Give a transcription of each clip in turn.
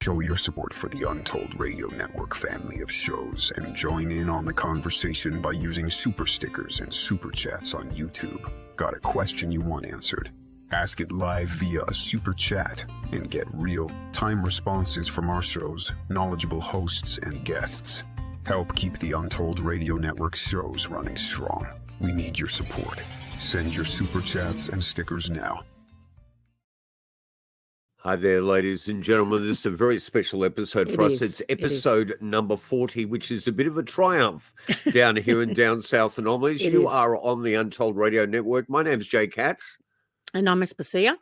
Show your support for the Untold Radio Network family of shows and join in on the conversation by using super stickers and super chats on YouTube. Got a question you want answered? Ask it live via a super chat and get real-time responses from our show's knowledgeable hosts and guests. Help keep the Untold Radio Network shows running strong. We need your support. Send your super chats and stickers now. Hi there, ladies and gentlemen. This is a very special episode for us. It's episode number 40, which is a bit of a triumph down here in Down South Anomalies. You are on the Untold Radio Network. My name's Jay Katz. And I'm Aspasia.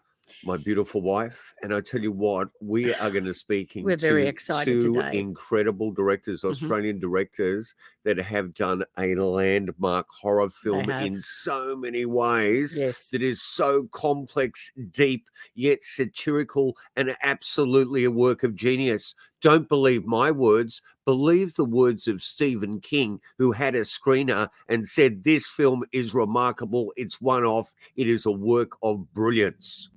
My beautiful wife. And I tell you what, we are going to speaking We're very excited two today. Incredible directors, Australian directors that have done a landmark horror film in so many ways that is so complex, deep, yet satirical, and absolutely a work of genius. Don't believe my words. Believe the words of Stephen King, who had a screener and said, this film is remarkable. It's one-off. It is a work of brilliance.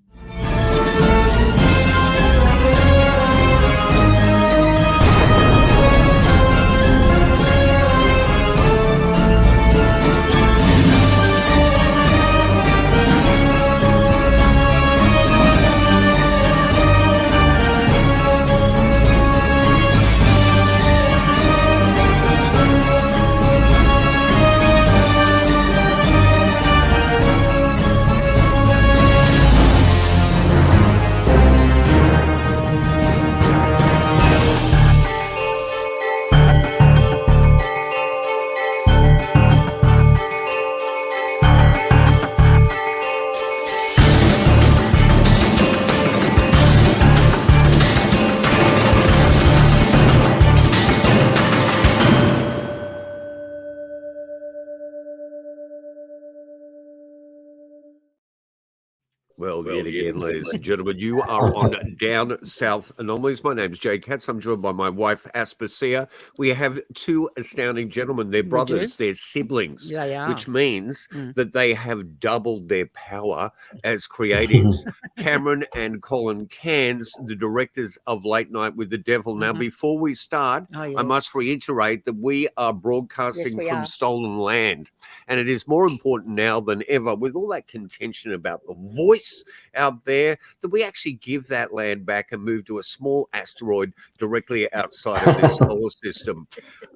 Well, yet again, ladies and gentlemen, you are on Down South Anomalies. My name's Jay Katz. I'm joined by my wife, Aspasia. We have two astounding gentlemen. They're brothers, they're siblings, which means that they have doubled their power as creatives. Cameron and Colin Cairnes, the directors of Late Night with the Devil. Now, before we start, I must reiterate that we are broadcasting from stolen land. And it is more important now than ever, with all that contention about the voice out there, that we actually give that land back and move to a small asteroid directly outside of this solar system.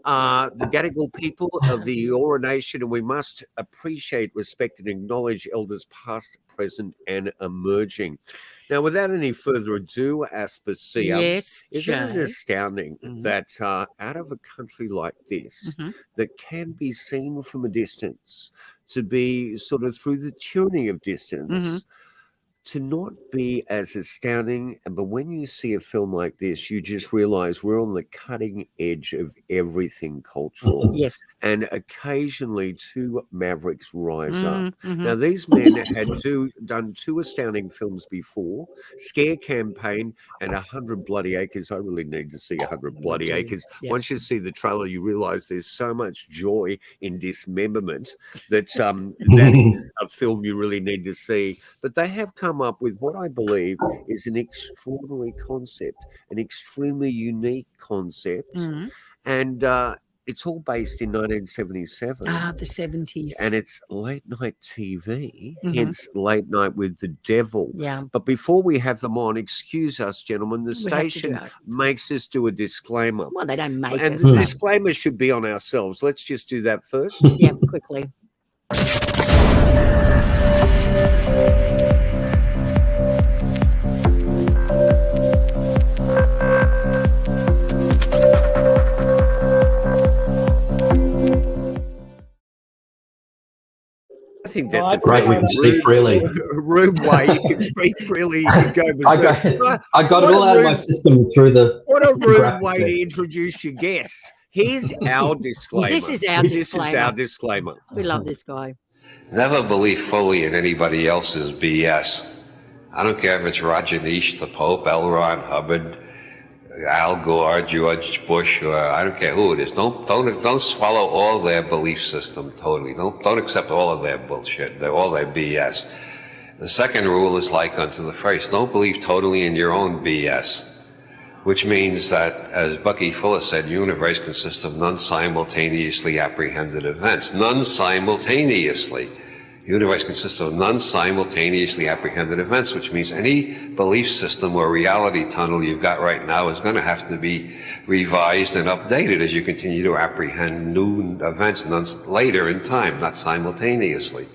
The Gadigal people of the Eora Nation, and we must appreciate, respect, and acknowledge elders past, present, and emerging. Now, without any further ado, Aspasia, isn't it astounding that out of a country like this, that can be seen from a distance, to be sort of through the tyranny of distance, to not be as astounding, but when you see a film like this, you just realize we're on the cutting edge of everything cultural. And occasionally two mavericks rise up. Now, these men had done two astounding films before, Scare Campaign and 100 Bloody Acres. I really need to see 100 Bloody Acres. Once you see the trailer, you realize there's so much joy in dismemberment that that is a film you really need to see. But they have come up with what I believe is an extraordinary concept, an extremely unique concept, and it's all based in 1977. The 70s. And it's late night TV, hence Late Night with the Devil. But before we have them on, excuse us, gentlemen, the station makes us do a disclaimer. Well, they don't make us. And the disclaimer should be on ourselves. Let's just do that first. Quickly. I think that's a great. We can speak freely. Rude way. You can speak freely. You can go. I got it all out of my system through the. What a rude way to introduce your guests. Here's our disclaimer. This is our disclaimer. We love this guy. Never believe fully in anybody else's BS. I don't care if it's Roger Nish, the Pope, L. Ron Hubbard, Al Gore, George Bush, or I don't care who it is. Don't swallow all their belief system totally. Don't accept all of their bullshit, all their BS. The second rule is like unto the first. Don't believe totally in your own BS. which means that, as Bucky Fuller said, the universe consists of non-simultaneously apprehended events. Non-simultaneously. The universe consists of non-simultaneously apprehended events, which means any belief system or reality tunnel you've got right now is going to have to be revised and updated as you continue to apprehend new events later in time, not simultaneously.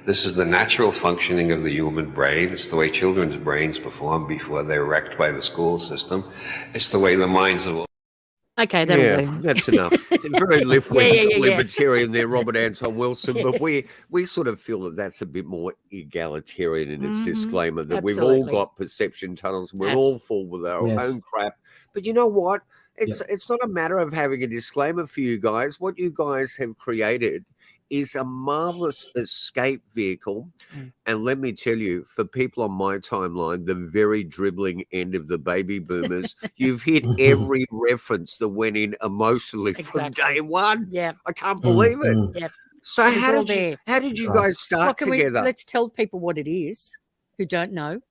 This is the natural functioning of the human brain. It's the way children's brains perform before they're wrecked by the school system. It's the way the minds of... Okay, that'll do. That's enough. Very left-wing Yeah. libertarian there, Robert Anton Wilson. Yes. But we sort of feel that that's a bit more egalitarian in its disclaimer, that we've Absolutely. all got perception tunnels. We're all full with our own crap. But you know what? It's not a matter of having a disclaimer for you guys. What you guys have created is a marvelous escape vehicle. And let me tell you, for people on my timeline, the very dribbling end of the baby boomers, you've hit every reference that went in emotionally from day one. Yeah. I can't believe it. Yeah. So It's how all did you there. guys start together? Let's tell people what it is who don't know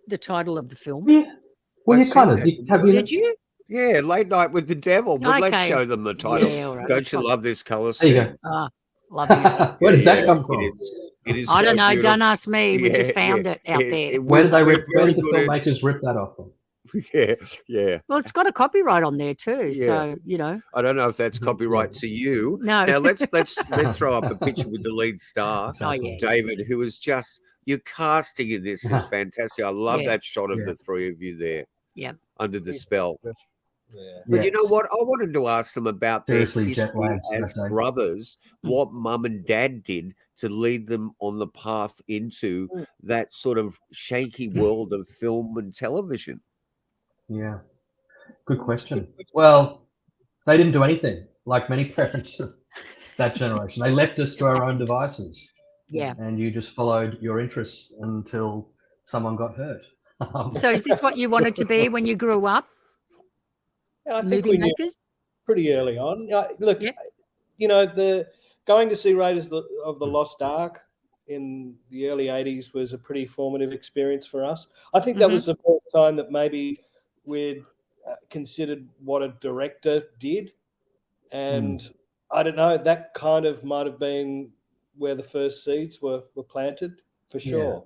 the title of the film. Yeah. Well, you I've kind seen of that. Did you? Yeah, Late Night with the Devil. But let's Okay. show them the title. Yeah, all right. Don't you love this colour There you scheme? go. Loving it. Where does that come from? It is I so don't know. beautiful. Don't ask me. We just found it out there. Where did we're the very good at- filmmakers rip that off from? Yeah. Well, it's got a copyright on there too. Yeah. So, you know. I don't know if that's copyright to you. No. Now let's throw up a picture with the lead star, Oh, yeah. David, who is just your casting in this is fantastic. I love that shot of the three of you there. Yeah. Under the spell. Yeah. But you know what? I wanted to ask them about their Seriously, jet history lagged as that day. brothers, what mum and dad did to lead them on the path into that sort of shaky world of film and television. Yeah. Good question. Well, they didn't do anything, like many parents of that generation. They left us to our own devices. Yeah. And you just followed your interests until someone got hurt. So is this what you wanted to be when you grew up? I think Movie we knew makers? pretty early on. Look, you know, the going to see Raiders of the Lost Ark in the early 80s was a pretty formative experience for us. I think that was the first time that maybe we'd considered what a director did. And I don't know, that kind of might have been where the first seeds were planted, for sure.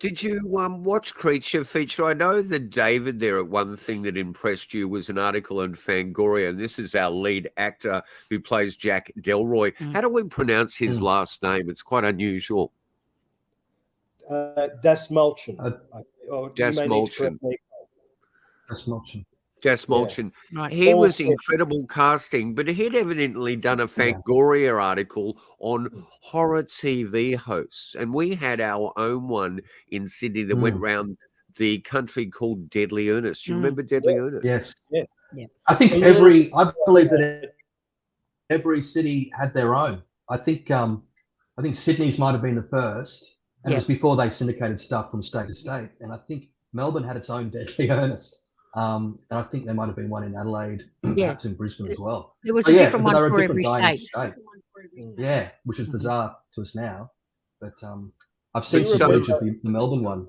Did you watch Creature Feature? I know that David there, one thing that impressed you was an article in Fangoria, and this is our lead actor who plays Jack Delroy. How do we pronounce his last name? It's quite unusual. Dastmalchian. Dastmalchian. Dastmalchian. Dastmalchian. Yeah. Right. He was incredible casting, but he'd evidently done a Fangoria article on horror TV hosts. And we had our own one in Sydney that went round the country called Deadly Earnest. You remember Deadly Earnest? Yes. Yeah. I think I believe that every city had their own. I think Sydney's might have been the first, and it was before they syndicated stuff from state to state. And I think Melbourne had its own Deadly Earnest. And I think there might have been one in Adelaide, perhaps in Brisbane as well. There was a different one for every state. Yeah, which is bizarre to us now. But I've seen footage of the Melbourne one.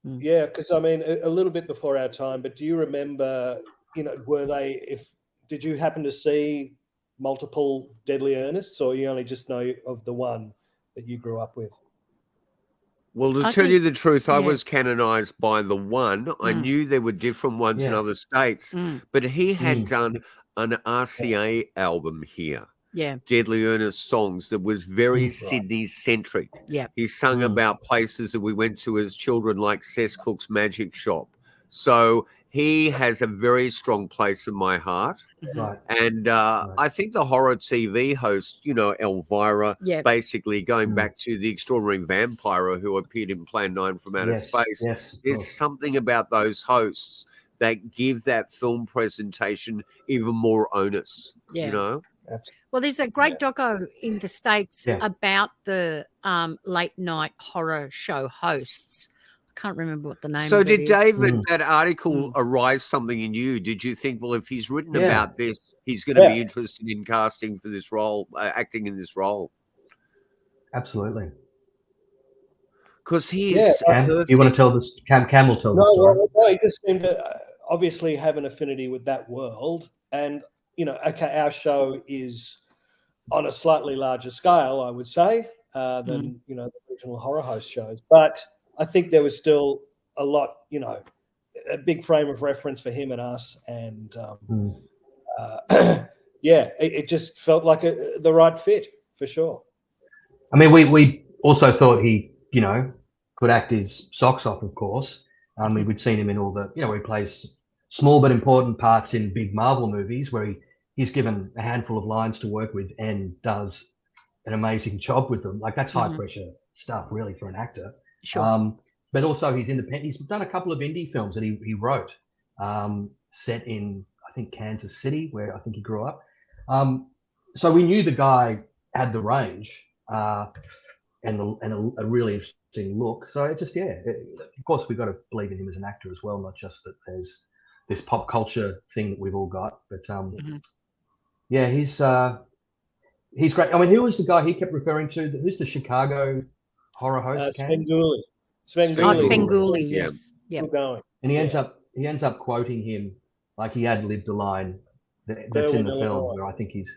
Yeah, because I mean, a little bit before our time, but do you remember, you know, did you happen to see multiple Deadly Earnests, or you only just know of the one that you grew up with? Well, to tell you the truth, I was canonized by the one. I knew there were different ones in other states, but he had done an RCA album here. Yeah. Deadly Earnest songs that was very Sydney-centric. Yeah. He sung about places that we went to as children, like Cess Cook's Magic Shop. So he has a very strong place in my heart. Right. And I think the horror TV host, you know, Elvira, basically going back to the extraordinary vampire who appeared in Plan 9 from Outer Space, there's something about those hosts that give that film presentation even more onus, you know? Well, there's a great doco in the States about the late night horror show hosts. I can't remember what the name so of it did is. David, that article arise something in you? Did you think, well, if he's written about this, he's going to be interested in casting for this role, acting in this role? Absolutely. Because he is Cam, you want to tell this? Cam will tell the story. No, he just seemed to, obviously have an affinity with that world. And, okay, our show is on a slightly larger scale, I would say, than, the regional horror host shows. But I think there was still a lot, a big frame of reference for him and us. And, it just felt like the right fit for sure. I mean, we also thought he, could act his socks off, of course. We'd seen him in all the, where he plays small but important parts in big Marvel movies where he's given a handful of lines to work with and does an amazing job with them. Like, that's high pressure stuff, really, for an actor. Sure. But also he's independent. He's done a couple of indie films that he wrote, set in, I think, Kansas City, where I think he grew up. So we knew the guy had the range and a really interesting look. So it just, of course, we've got to believe in him as an actor as well, not just that there's this pop culture thing that we've all got. But he's great. I mean, who was the guy he kept referring to? Who's the Chicago horror host? Sven Gooley. Sven Gooley, yes. Yeah. Going. And he ends up quoting him, like he ad-libbed a line that's in the film where I think he's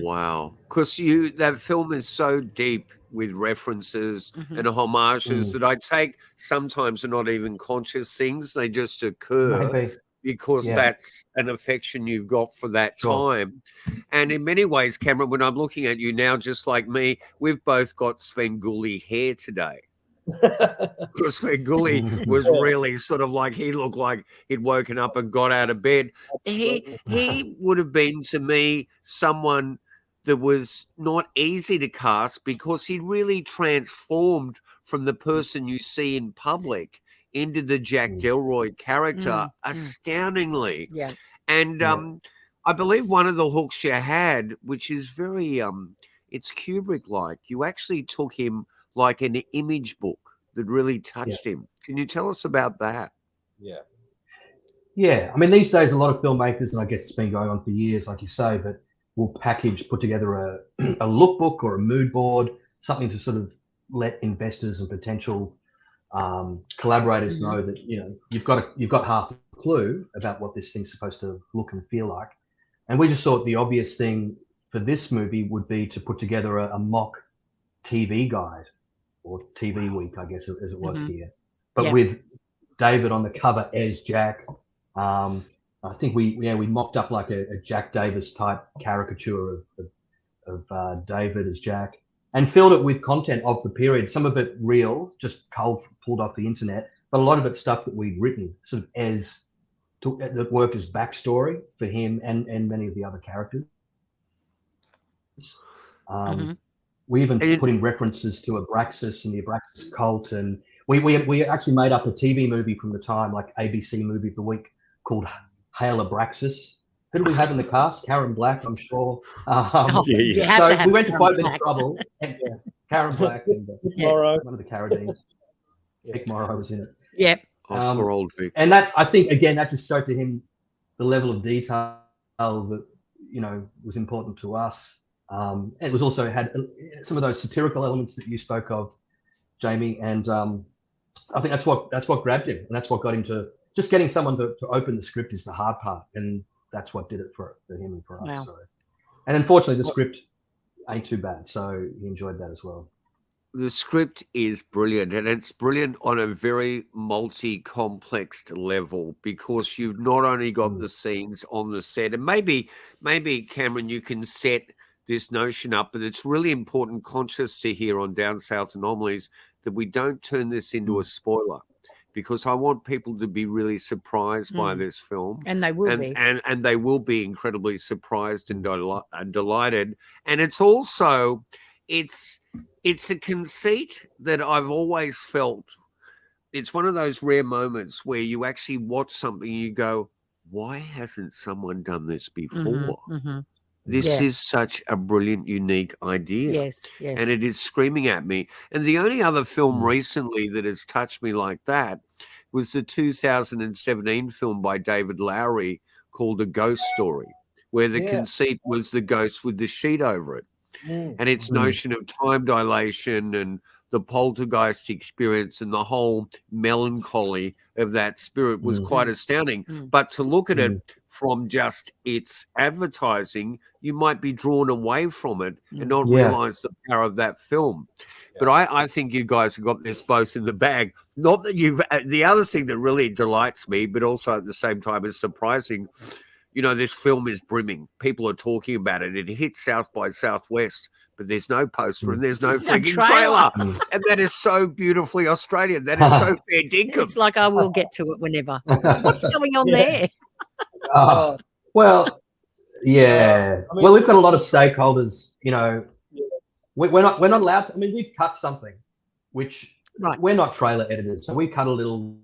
Wow. Because that film is so deep with references and homages that I take sometimes are not even conscious things. They just occur because that's an affection you've got for that time. And in many ways, Cameron, when I'm looking at you now, just like me, we've both got Sven Gooley hair today. Because Sven Gooley was really sort of like, he looked like he'd woken up and got out of bed. He would have been, to me, someone that was not easy to cast because he really transformed from the person you see in public into the Jack Delroy character astoundingly. Yeah. And I believe one of the hooks you had, which is very, it's Kubrick-like, you actually took him like an image book that really touched him. Can you tell us about that? Yeah. I mean, these days, a lot of filmmakers, and I guess it's been going on for years, like you say, but will put together a lookbook or a mood board, something to sort of let investors and potential collaborators know that, you've got half a clue about what this thing's supposed to look and feel like. And we just thought the obvious thing for this movie would be to put together a mock TV guide, or TV week, I guess, as it was here, but with David on the cover as Jack. I think we mocked up like a Jack Davis type caricature of David as Jack, and filled it with content of the period. Some of it real, just cold pulled off the internet, but a lot of it stuff that we'd written, sort of that worked as backstory for him and many of the other characters. We even put in references to Abraxas and the Abraxas cult, and we actually made up a TV movie from the time, like ABC Movie of the Week, called Hail Abraxas. Who do we have in the cast? Karen Black, I'm sure. So we went to quite a bit of trouble. Karen Black and Morrow, one of the Carradines. Vic Morrow was in it. Yep. Poor old Vic. And that, I think, again, that just showed to him the level of detail that was important to us. It was also had some of those satirical elements that you spoke of, Jamie, and I think that's what grabbed him, and that's what got him to just getting someone to open the script is the hard part, and that's what did it for him and for us. Wow. So, and unfortunately, the script ain't too bad, so he enjoyed that as well. The script is brilliant, and it's brilliant on a very multi-complex level, because you've not only got the scenes on the set, and maybe Cameron, you can set this notion up, but it's really important, conscious to hear on Down South Anomalies, that we don't turn this into a spoiler, because I want people to be really surprised by this film, and they will be, and they will be incredibly surprised and delighted. And it's also it's a conceit that I've always felt. It's one of those rare moments where you actually watch something and you go, why hasn't someone done this before? This is such a brilliant, unique idea. Yes. And it is screaming at me. And the only other film recently that has touched me like that was the 2017 film by David Lowery called A Ghost Story, where the conceit was the ghost with the sheet over it. And its notion of time dilation and the poltergeist experience and the whole melancholy of that spirit was quite astounding. But to look at it from just its advertising, you might be drawn away from it and not realize the power of that film. But I think you guys have got this both in the bag. Not that you've, the other thing that really delights me, but also at the same time is surprising, you know, this film is brimming. People are talking about it. It hits South by Southwest, but there's no poster and there's no freaking trailer. And that is so beautifully Australian. That is so fair dinkum. It's like I will get to it whenever. What's going on there? Well, yeah. I mean, well, we've got a lot of stakeholders, you know. We're not allowed to, I mean, we've cut something, which we're not trailer editors. So we cut a little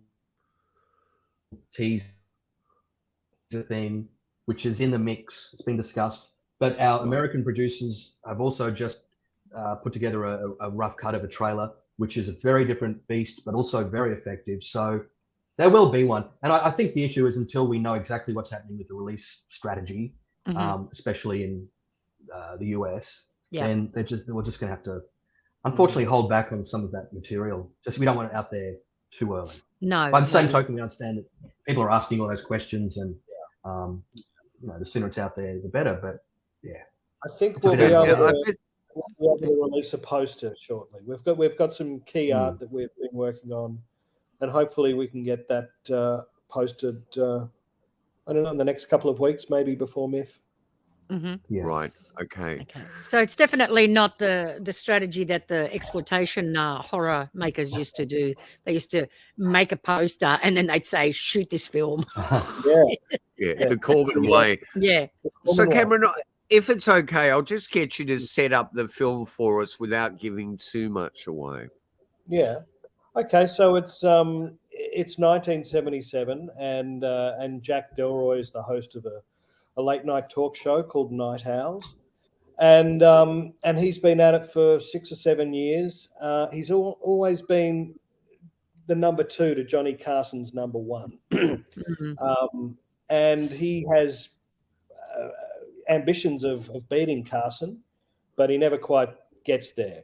teaser thing, which is in the mix. It's been discussed. But our American producers have also just put together a rough cut of a trailer, which is a very different beast, but also very effective. So there will be one. And I think the issue is until we know exactly what's happening with the release strategy, especially in the US, then we're just going to have to, unfortunately, hold back on some of that material. Just we don't want it out there too early. No. By the same token, we understand that people are asking all those questions, and you know, the sooner it's out there, the better. But I think we'll be able to release a poster shortly. We've got some key art that we've been working on, and hopefully we can get that posted. I don't know, in the next couple of weeks, maybe before MIF. Right. Okay. So it's definitely not the strategy that the exploitation horror makers used to do. They used to make a poster and then they'd say, "Shoot this film." The Corbin way. Yeah. So Cameron, if it's okay, I'll just get you to set up the film for us without giving too much away. Yeah. Okay. So it's 1977, and Jack Delroy is the host of a late night talk show called Night Owls. And he's been at it for 6 or 7 years. He's always been the number 2 to Johnny Carson's number 1. And he has ambitions of beating Carson, but he never quite gets there.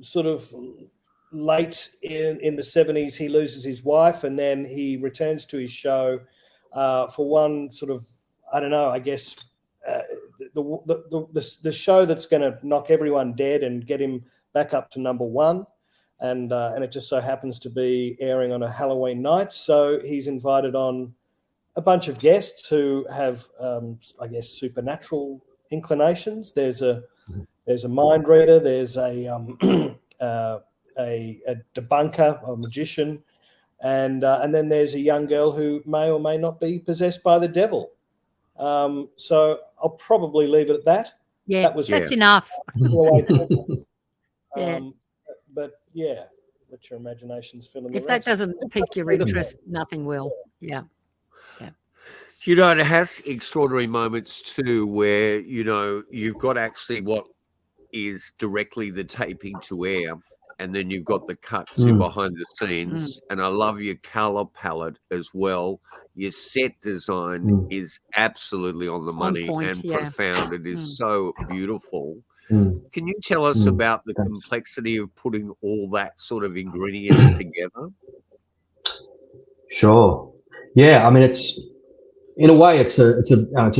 Sort of late in the 70s, he loses his wife, and then he returns to his show for one sort of, I don't know, I guess the show that's going to knock everyone dead and get him back up to number 1, and it just so happens to be airing on a Halloween night. So he's invited on a bunch of guests who have, I guess, supernatural inclinations. There's a mind reader. There's a debunker, a magician. And then there's a young girl who may or may not be possessed by the devil. So I'll probably leave it at that. Yeah, that's enough. But yeah, let your imaginations fill in the If that rest. doesn't pique your interest, nothing will. Yeah. You know, it has extraordinary moments too where, you know, you've got actually what is directly the taping to air, and then you've got the cut to behind the scenes. And I love your color palette as well. Your set design is absolutely on the money and profound. It is so beautiful. Can you tell us about the complexity of putting all that sort of ingredients together? Sure. Yeah, I mean, it's in a way it's a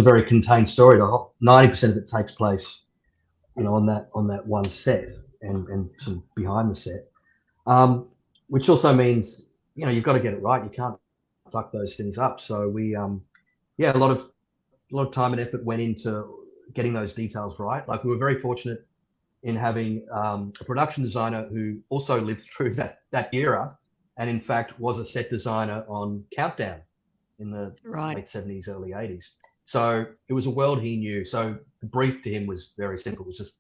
very contained story. 90% of it takes place, you know, on that one set and some behind the set, which also means, you know, you've got to get it right. You can't fuck those things up. So we a lot of time and effort went into getting those details right. Like, we were very fortunate in having a production designer who also lived through that era, and in fact was a set designer on Countdown in the late 70s, early 80s. So it was a world he knew. So the brief to him was very simple. It was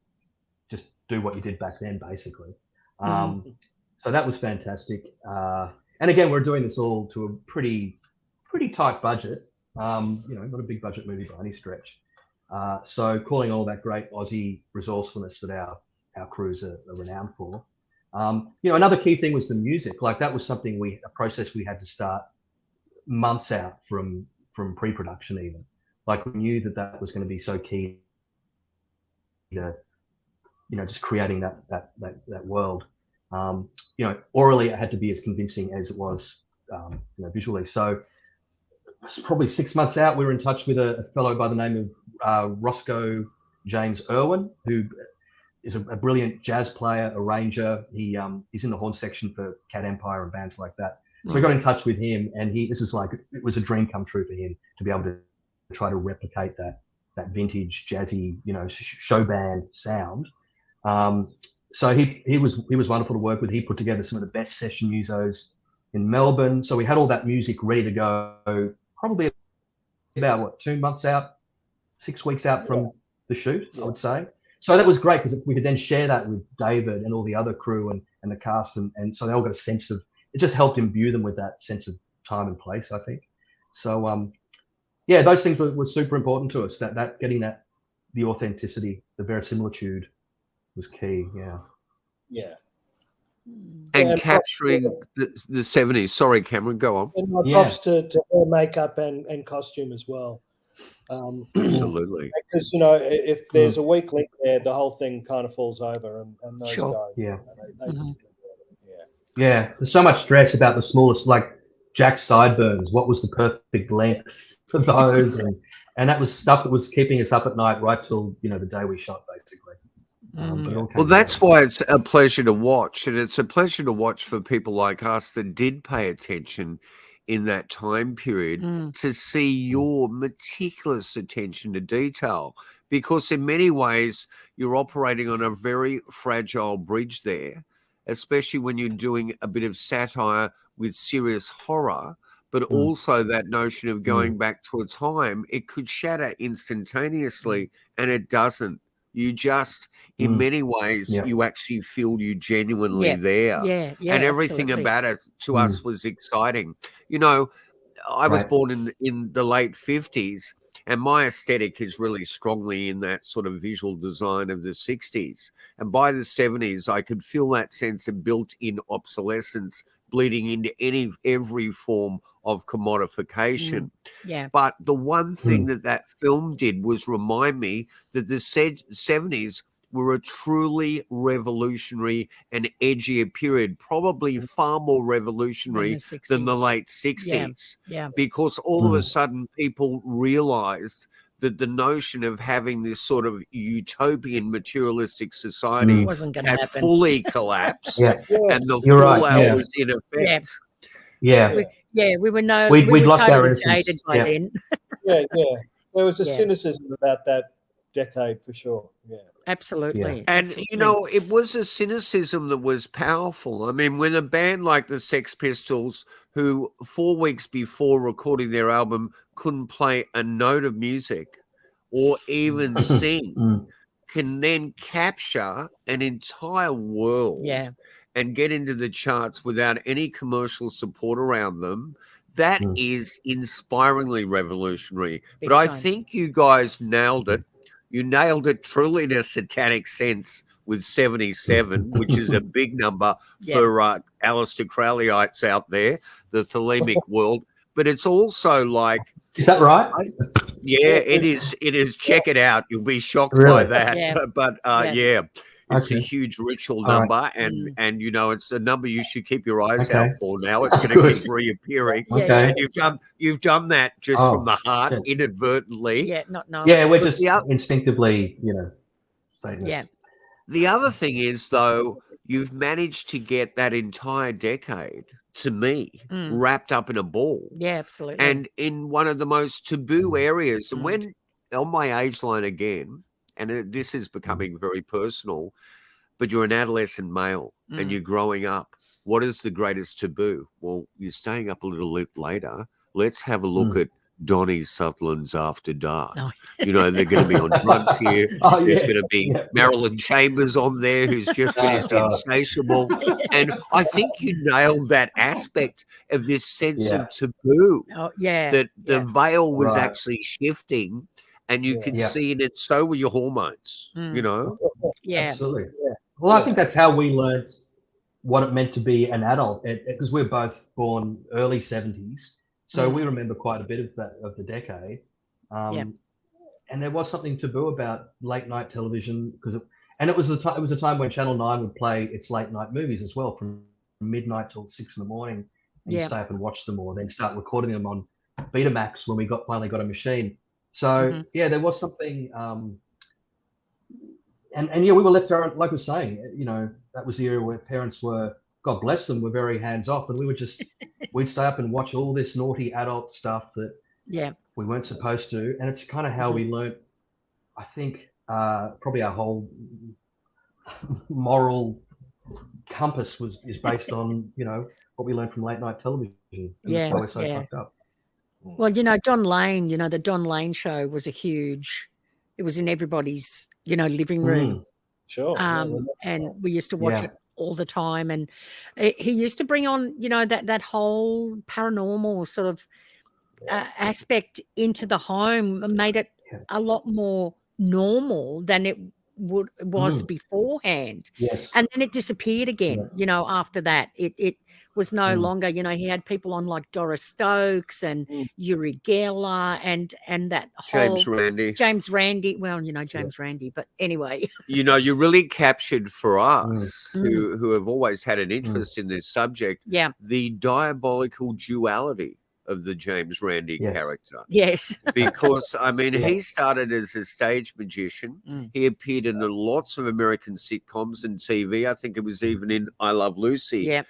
just do what you did back then, basically. So that was fantastic. And again, we're doing this all to a pretty tight budget. You know, not a big budget movie by any stretch. So calling all that great Aussie resourcefulness that our crews are renowned for. You know, another key thing was the music. Like, that was something a process we had to start months out from pre-production even. Like, we knew that was going to be so key to just creating that world. Orally, it had to be as convincing as it was, visually. So probably 6 months out, we were in touch with a fellow by the name of Roscoe James Irwin, who is a brilliant jazz player, arranger. He's in the horn section for Cat Empire and bands like that. So we got in touch with him, and it was a dream come true for him to be able to try to replicate that vintage jazzy, show band sound. So he was wonderful to work with. He put together some of the best session musos in Melbourne. So we had all that music ready to go, probably about 2 months out, 6 weeks out from the shoot, I would say. So that was great because we could then share that with David and all the other crew and the cast, and so they all got a sense of it. Just helped imbue them with that sense of time and place, I think. So those things were super important to us. That getting the authenticity, the verisimilitude was key. Yeah. And capturing the 70s. Sorry, Cameron, go on. And my props to her makeup and costume as well. Absolutely. Because, if there's a weak link there, the whole thing kind of falls over. And those guys. Yeah. There's so much stress about the smallest, like Jack's sideburns. What was the perfect length for those? And that was stuff that was keeping us up at night right till, the day we shot, basically. Well, that's why it's a pleasure to watch. And it's a pleasure to watch for people like us that did pay attention in that time period to see your meticulous attention to detail. Because in many ways, you're operating on a very fragile bridge there, especially when you're doing a bit of satire with serious horror, but also that notion of going back to a time, it could shatter instantaneously, and it doesn't. You just, in many ways, you actually feel you genuinely there. Yeah, and everything absolutely. about it to us was exciting. I was born in the late 50s, and my aesthetic is really strongly in that sort of visual design of the 60s. And by the 70s, I could feel that sense of built-in obsolescence bleeding into every form of commodification. But the one thing that film did was remind me that the 70s were a truly revolutionary and edgier period, probably far more revolutionary than the late 60s. Because all of a sudden people realized that the notion of having this sort of utopian materialistic society wasn't going to happen. Fully collapsed, and the fallout fallout was in effect. We were we'd lost totally our innocence. jaded by then. There was a cynicism about that decade for sure. Absolutely. And absolutely. it was a cynicism that was powerful. I mean, when a band like the Sex Pistols, who 4 weeks before recording their album couldn't play a note of music or even sing, can then capture an entire world and get into the charts without any commercial support around them, that is inspiringly revolutionary. Big but I time. think you guys nailed it. You nailed it truly in a satanic sense with 77, which is a big number for Aleister Crowleyites out there, the thelemic world. But it's also like... Is that right? It is. It is. Check it out. You'll be shocked by that. But it's a huge ritual number. And it's a number you should keep your eyes out for now. It's going to keep reappearing. And you've done that just from the heart, inadvertently. Not knowing. We're just instinctively, saying that. The other thing is, though, you've managed to get that entire decade, to me, wrapped up in a ball. Yeah, absolutely. And in one of the most taboo areas. And when, on my age line again, and this is becoming very personal, but you're an adolescent male and you're growing up, what is the greatest taboo? Well, you're staying up a little bit later. Let's have a look at Donnie Sutherland's After Dark. They're going to be on drugs here. There's going to be Marilyn Chambers on there, who's just finished Insatiable. And I think you nailed that aspect of this sense of taboo. That the veil was actually shifting, and you could see in it. So were your hormones. Absolutely. Well, I think that's how we learned what it meant to be an adult, because we're both born early 70s. So we remember quite a bit of the decade. And there was something taboo about late night television And it was a time when Channel 9 would play its late night movies as well, from midnight till 6 in the morning, and you stay up and watch them, or then start recording them on Betamax when we finally got a machine. So there was something, and we were left around, like I was saying, that was the era where parents were, God bless them, were very hands off, and we would just we'd stay up and watch all this naughty adult stuff that we weren't supposed to, and it's kind of how we learnt. I think probably our whole moral compass is based on what we learned from late night television. And that's why we're so fucked up. Well, Don Lane, the Don Lane show was it was in everybody's, living room. Sure. And we used to watch it all the time. And he used to bring on, that whole paranormal sort of aspect into the home, and made it a lot more normal than it was beforehand. Yes. And then it disappeared again, after that. It was no longer, he had people on like Doris Stokes and Uri Geller and that whole James Randi. Well, James Randi, but anyway. You really captured for us who have always had an interest in this subject, the diabolical duality of the James Randi character. Yes. Because, he started as a stage magician. He appeared in lots of American sitcoms and TV. I think it was even in I Love Lucy. Yeah.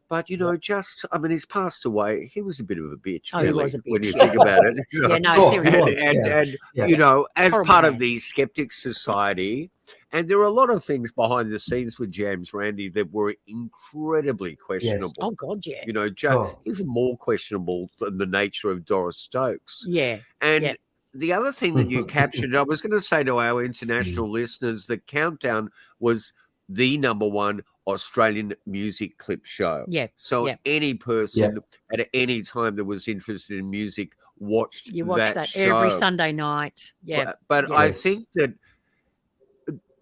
But, he's passed away. He was a bit of a bitch, really, he was a bitch. when you think about it. Seriously. And as horrible part man. of the Skeptic Society, and there were a lot of things behind the scenes with James Randi that were incredibly questionable. Oh, God, yeah. Even more questionable than the nature of Doris Stokes. Yeah. And the other thing that you captured, I was going to say to our international listeners, that Countdown was the #1 Australian music clip show. Yeah. So any person at any time that was interested in music watched that show. Every Sunday night. Yeah. But I think that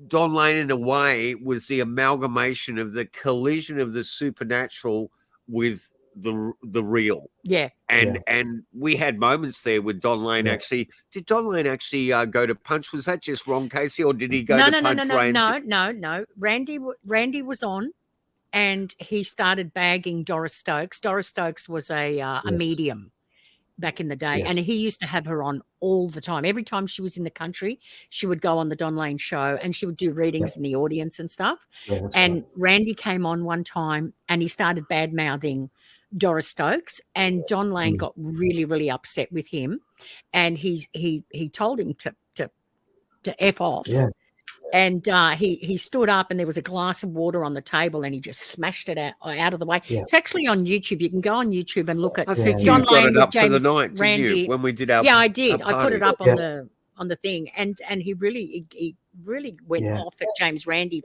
Don Lane, in a way, was the amalgamation of the collision of the supernatural with the real. Yeah. And we had moments there with Don Lane actually. Did Don Lane actually go to punch? Was that just Ron Casey, or did he go to punch Randy? No. Randy was on, and he started bagging Doris Stokes. Doris Stokes was a medium back in the day, and he used to have her on all the time. Every time she was in the country, she would go on the Don Lane show, and she would do readings in the audience and stuff. And Randy came on one time, and he started bad-mouthing Doris Stokes, and Don Lane got really, really upset with him, and he told him to F off. Yeah. And he stood up, and there was a glass of water on the table, and he just smashed it out of the way. Yeah. It's actually on YouTube. You can go on YouTube and look at Don Lane got it up James for the night, Randy. didn't you, when we did our I did. I put it up on the thing, and he really went off at James Randi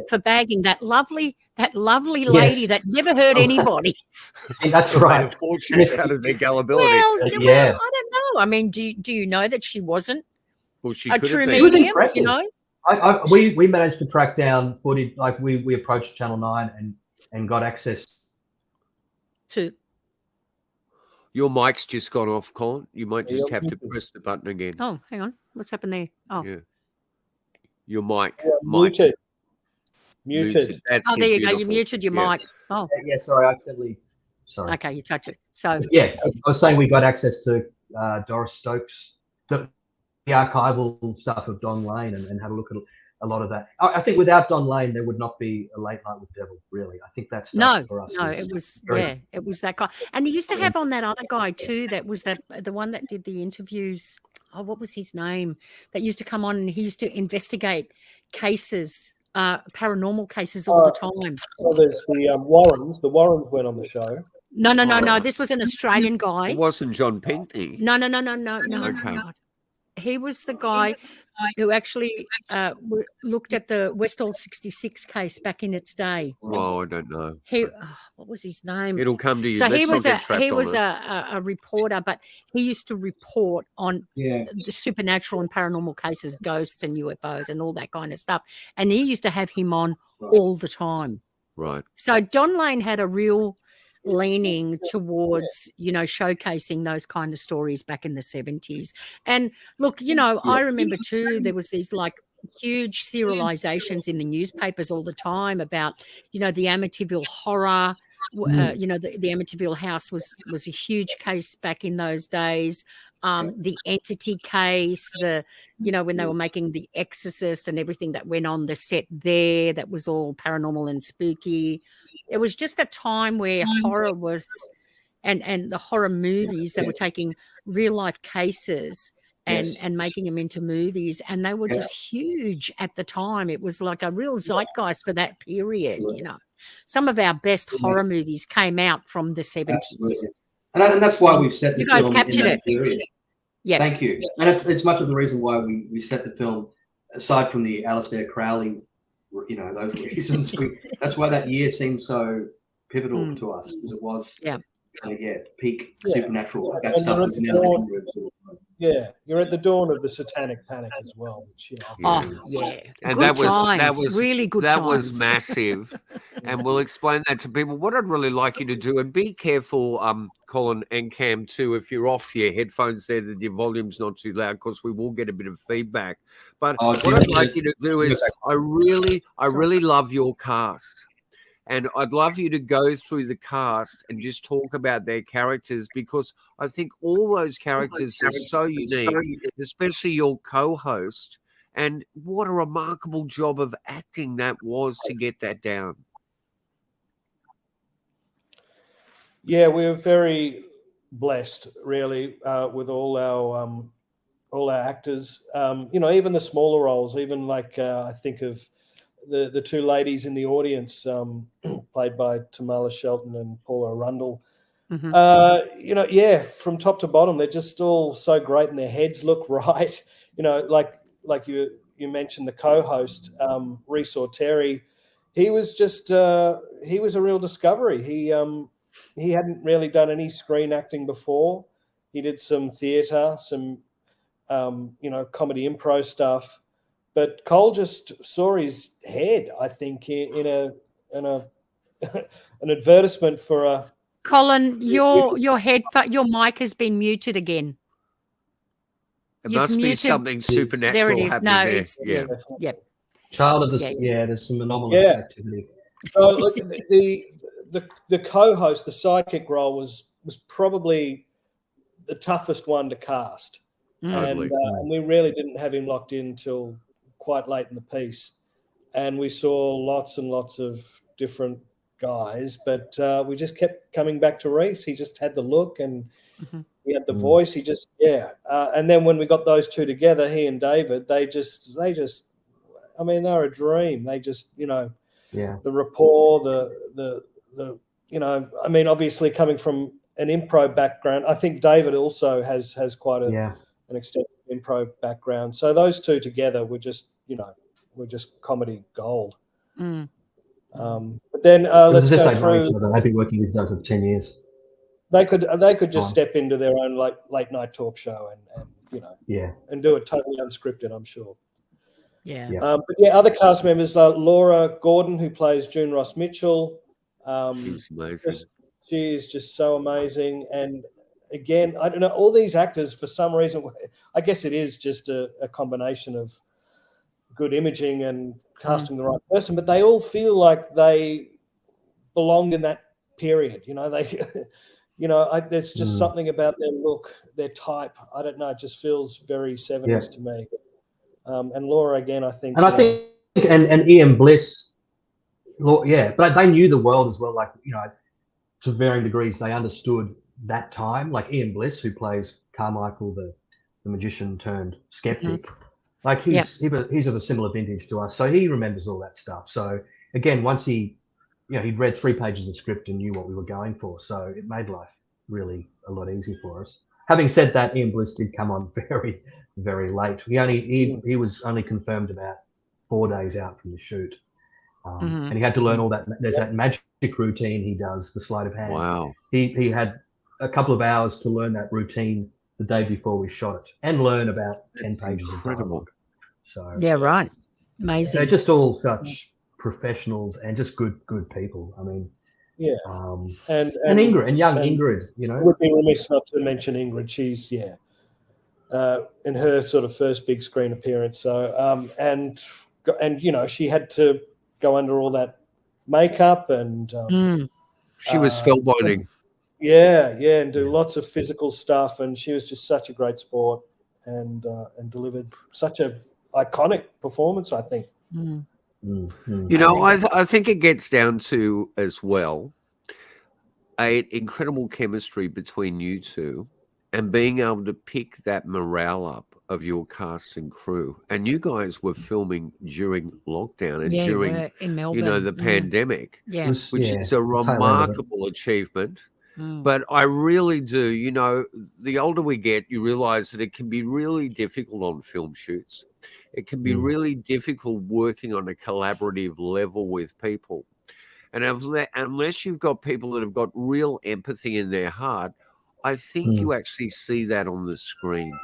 for bagging that lovely lady that never hurt anybody. That's right. Unfortunately, out of their gullibility. Well, I don't know. I mean, do you know that she wasn't she a true medium? She was impressive. You know, we managed to track down footage. Like we approached Channel 9 and got access to. Your mic's just gone off, Colin. You might just have to press the button again. Oh, hang on. What's happened there? Oh. Yeah. Your mic. Muted. That's there you go. You muted your mic. Oh. Yeah, sorry. I accidentally. Sorry. Okay, you touch it. So. Yes, I was saying we got access to Doris Stokes, the archival stuff of Don Lane, and had a look at a lot of that. I think without Don Lane, there would not be a Late Night with Devil, really. I think that's for us. No, it was that guy. And he used to have on that other guy too, that was the one that did the interviews. Oh, what was his name? That used to come on, and he used to investigate cases, paranormal cases all the time. Well, there's the Warrens. The Warrens went on the show. No. This was an Australian guy. It wasn't John Pinkney. No. Okay. He was the guy who actually looked at the Westall 66 case back in its day. Oh, I don't know. What was his name? It'll come to you. So he was a reporter, but he used to report on the supernatural and paranormal cases, ghosts and UFOs and all that kind of stuff. And he used to have him on all the time. Right. So Don Lane had a real leaning towards, showcasing those kind of stories back in the 70s. And look, I remember too, there was these like huge serializations in the newspapers all the time about, the Amityville horror. The Amityville house was a huge case back in those days. The Entity case, when they were making The Exorcist and everything that went on the set there, that was all paranormal and spooky. It was just a time where horror was, and the horror movies, they were taking real life cases and making them into movies, and they were just huge at the time. It was like a real zeitgeist for that period. Some of our best horror movies came out from the 70s. Absolutely. And that's why we've set the film. You guys captured in that period. Yeah. Thank you. And it's much of the reason why we set the film, aside from the Aleister Crowley, those reasons. That's why that year seemed so pivotal to us, because it was peak supernatural. That stuff was in our living rooms all the time. Yeah, you're at the dawn of the Satanic panic as well. Which, and good that was really good. That was massive, and we'll explain that to people. What I'd really like you to do, and be careful, Colin and Cam too, if you're off your headphones there, that your volume's not too loud, because we will get a bit of feedback. But what I'd like you to do is, I really love your cast. And I'd love you to go through the cast and just talk about their characters, because I think all those characters are so unique, especially your co-host. And what a remarkable job of acting that was to get that down. Yeah, we're very blessed, really, with all our actors. Even the smaller roles, even like I think of the two ladies in the audience, played by Tamala Shelton and Paula Arundel. From top to bottom, they're just all so great, and their heads look right. Like you mentioned, the co-host, Rhys Terry, he was just he was a real discovery. He hadn't really done any screen acting before. He did some theatre, some comedy improv stuff. But Cole just saw his head, I think, in an advertisement for a. Colin, your mic has been muted again. It must be something supernatural. There it is. Happening No, there. yeah. Child of the there's some anomalous activity. So look, the co-host, the sidekick role was probably the toughest one to cast, and we really didn't have him locked in till quite late in the piece, and we saw lots and lots of different guys, but we just kept coming back to Rhys. He just had the look, and he had the voice. He just and then when we got those two together, he and David, they just I mean, they're a dream. They just the rapport, the I mean, obviously coming from an improv background, I think David also has quite an extensive improv background. So those two together were just comedy gold. But then let's go through. They've been working with each other for 10 years. They could just step into their own late night talk show and do it totally unscripted, I'm sure. But other cast members, Laura Gordon, who plays June Ross Mitchell. She's amazing. She is just so amazing. And again, I don't know, all these actors, for some reason, I guess it is just a combination of good imaging and casting the right person, but they all feel like they belong in that period. There's just something about their look, their type. I don't know. It just feels very 70s to me. And Laura, again, I think. And Ian Bliss, but they knew the world as well. To varying degrees, they understood that time. Like Ian Bliss, who plays Carmichael, the magician turned skeptic. He's of a similar vintage to us, so he remembers all that stuff. So again, once he'd read 3 pages of script and knew what we were going for, so it made life really a lot easier for us. Having said that, Ian Bliss did come on very, very late. He was only confirmed about 4 days out from the shoot, and he had to learn all that. There's that magic routine he does, the sleight of hand. Wow. He had a couple of hours to learn that routine the day before we shot it, and learn about 10 pages of dialogue. So right, amazing. They're just all such professionals and just good people. I mean, and Ingrid, and young Ingrid, Would be remiss not to mention Ingrid. She's in her sort of first big screen appearance. So and she had to go under all that makeup and she was spellbinding. Yeah, and do lots of physical stuff, and she was just such a great sport and delivered such a iconic performance, I think. I think it gets down to as well an incredible chemistry between you two and being able to pick that morale up of your cast and crew. And you guys were filming during lockdown and during in Melbourne. the pandemic, which is a remarkable achievement. But I really do, the older we get, you realize that it can be really difficult on film shoots. It can be really difficult working on a collaborative level with people. And unless you've got people that have got real empathy in their heart, I think you actually see that on the screen,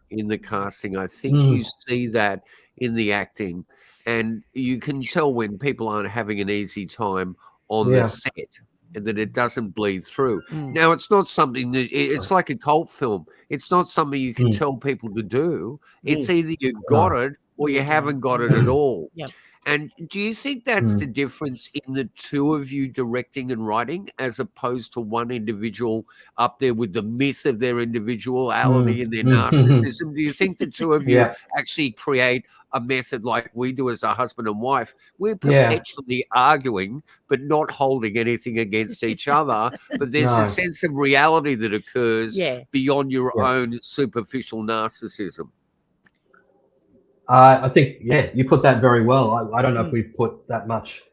in the casting. I think you see that in the acting. And you can tell when people aren't having an easy time on the set, and that it doesn't bleed through. Now, it's not something that it's like a cult film. It's not something you can tell people to do. It's either you got it or you haven't got it at all. And do you think that's the difference in the two of you directing and writing, as opposed to one individual up there with the myth of their individuality and their narcissism? Do you think the two of you actually create a method like we do as a husband and wife? We're perpetually arguing, but not holding anything against each other. But there's a sense of reality that occurs beyond your own superficial narcissism. I think, you put that very well. I don't know if we put that much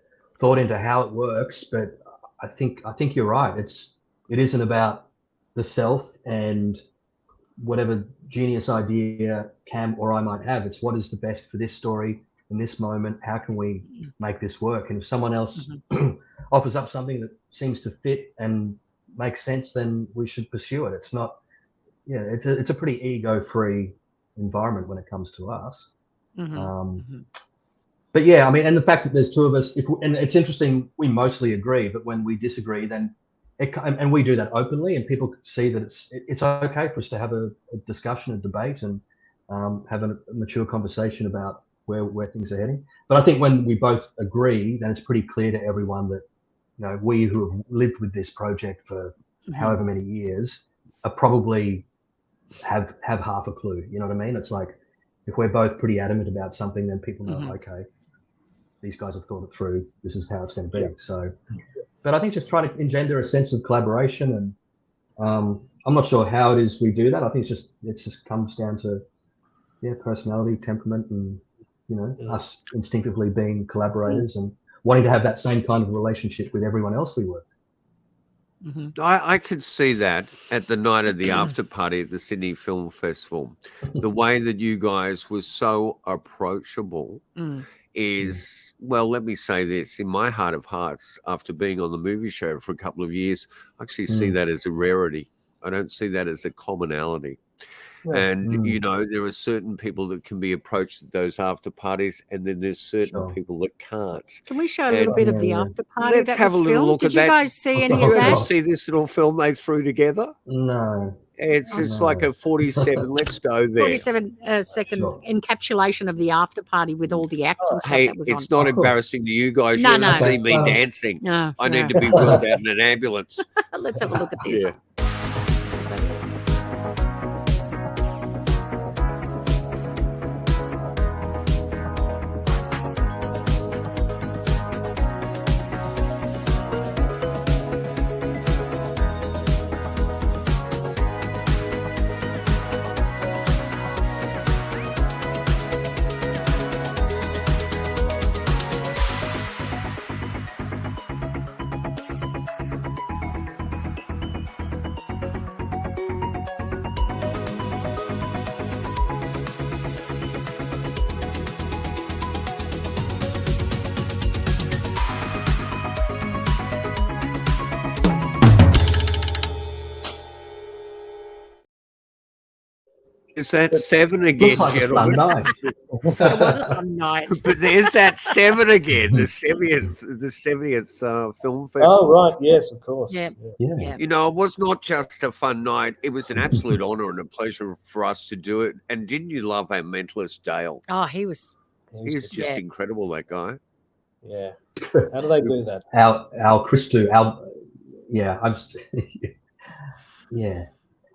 thought into how it works, but I think you're right. It isn't about the self and whatever genius idea Cam or I might have. It's what is the best for this story in this moment. How can we make this work? And if someone else offers up something that seems to fit and makes sense, then we should pursue it. It's not, it's a pretty ego-free environment when it comes to us. But and the fact that there's two of us, and it's interesting, we mostly agree, but when we disagree, then and we do that openly, and people see that it's okay for us to have a discussion, a debate, and have a mature conversation about where things are heading. But I think when we both agree, then it's pretty clear to everyone that we who have lived with this project for however many years are probably have half a clue. You know what I mean? It's like, if we're both pretty adamant about something, then people know, okay, these guys have thought it through. This is how it's going to be. So, but I think just trying to engender a sense of collaboration, and I'm not sure how it is we do that. I think it just comes down to personality, temperament, and us instinctively being collaborators and wanting to have that same kind of relationship with everyone else we work. I could see that at the night of the after party at the Sydney Film Festival. The way that you guys were so approachable is, well, let me say this, in my heart of hearts, after being on the movie show for a couple of years, I actually see that as a rarity. I don't see that as a commonality. And, there are certain people that can be approached at those after parties, and then there's certain people that can't. Can we show a little bit of the after party? Let's have a little look at that. Did you guys see any of Did you that? ever see this little film they threw together? No. It's like a 47. Let's go there. 47-second encapsulation of the after party with all the acts and stuff that was on. It's not embarrassing to you guys. No, You'll see me dancing. No, I need to be wheeled out in an ambulance. Let's have a look at this. Is that 7 again, Looks like a fun gentlemen? night. It was a fun night. But there's that 7 again, the 70th film festival. Oh, right. Yes, of course. Yeah. Yeah. You know, it was not just a fun night. It was an absolute honor and a pleasure for us to do it. And didn't you love our mentalist, Dale? Oh, he was. He's just incredible, that guy. Yeah. How do they do that? Our Christo, yeah, yeah.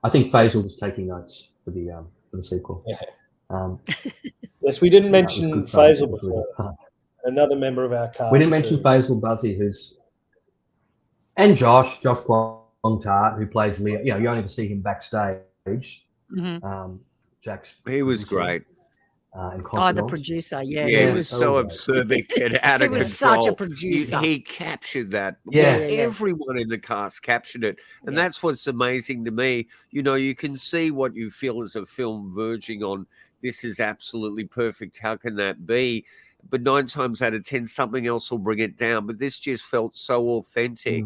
I think Faisal was taking notes for the sequel. Yeah. Yes, we didn't mention Faisal before. Fun. Another member of our cast. We didn't mention Faisal Buzzy, and Josh Kwong-Tart, who plays Leo. You know, you only ever see him backstage. Jack's He was great. The producer, yeah, he was so acerbic and out of control. He was such a producer. He captured that. Yeah. Everyone in the cast captured it, and that's what's amazing to me. You know, you can see what you feel as a film verging on. This is absolutely perfect. How can that be? But 9 times out of 10, something else will bring it down. But this just felt so authentic,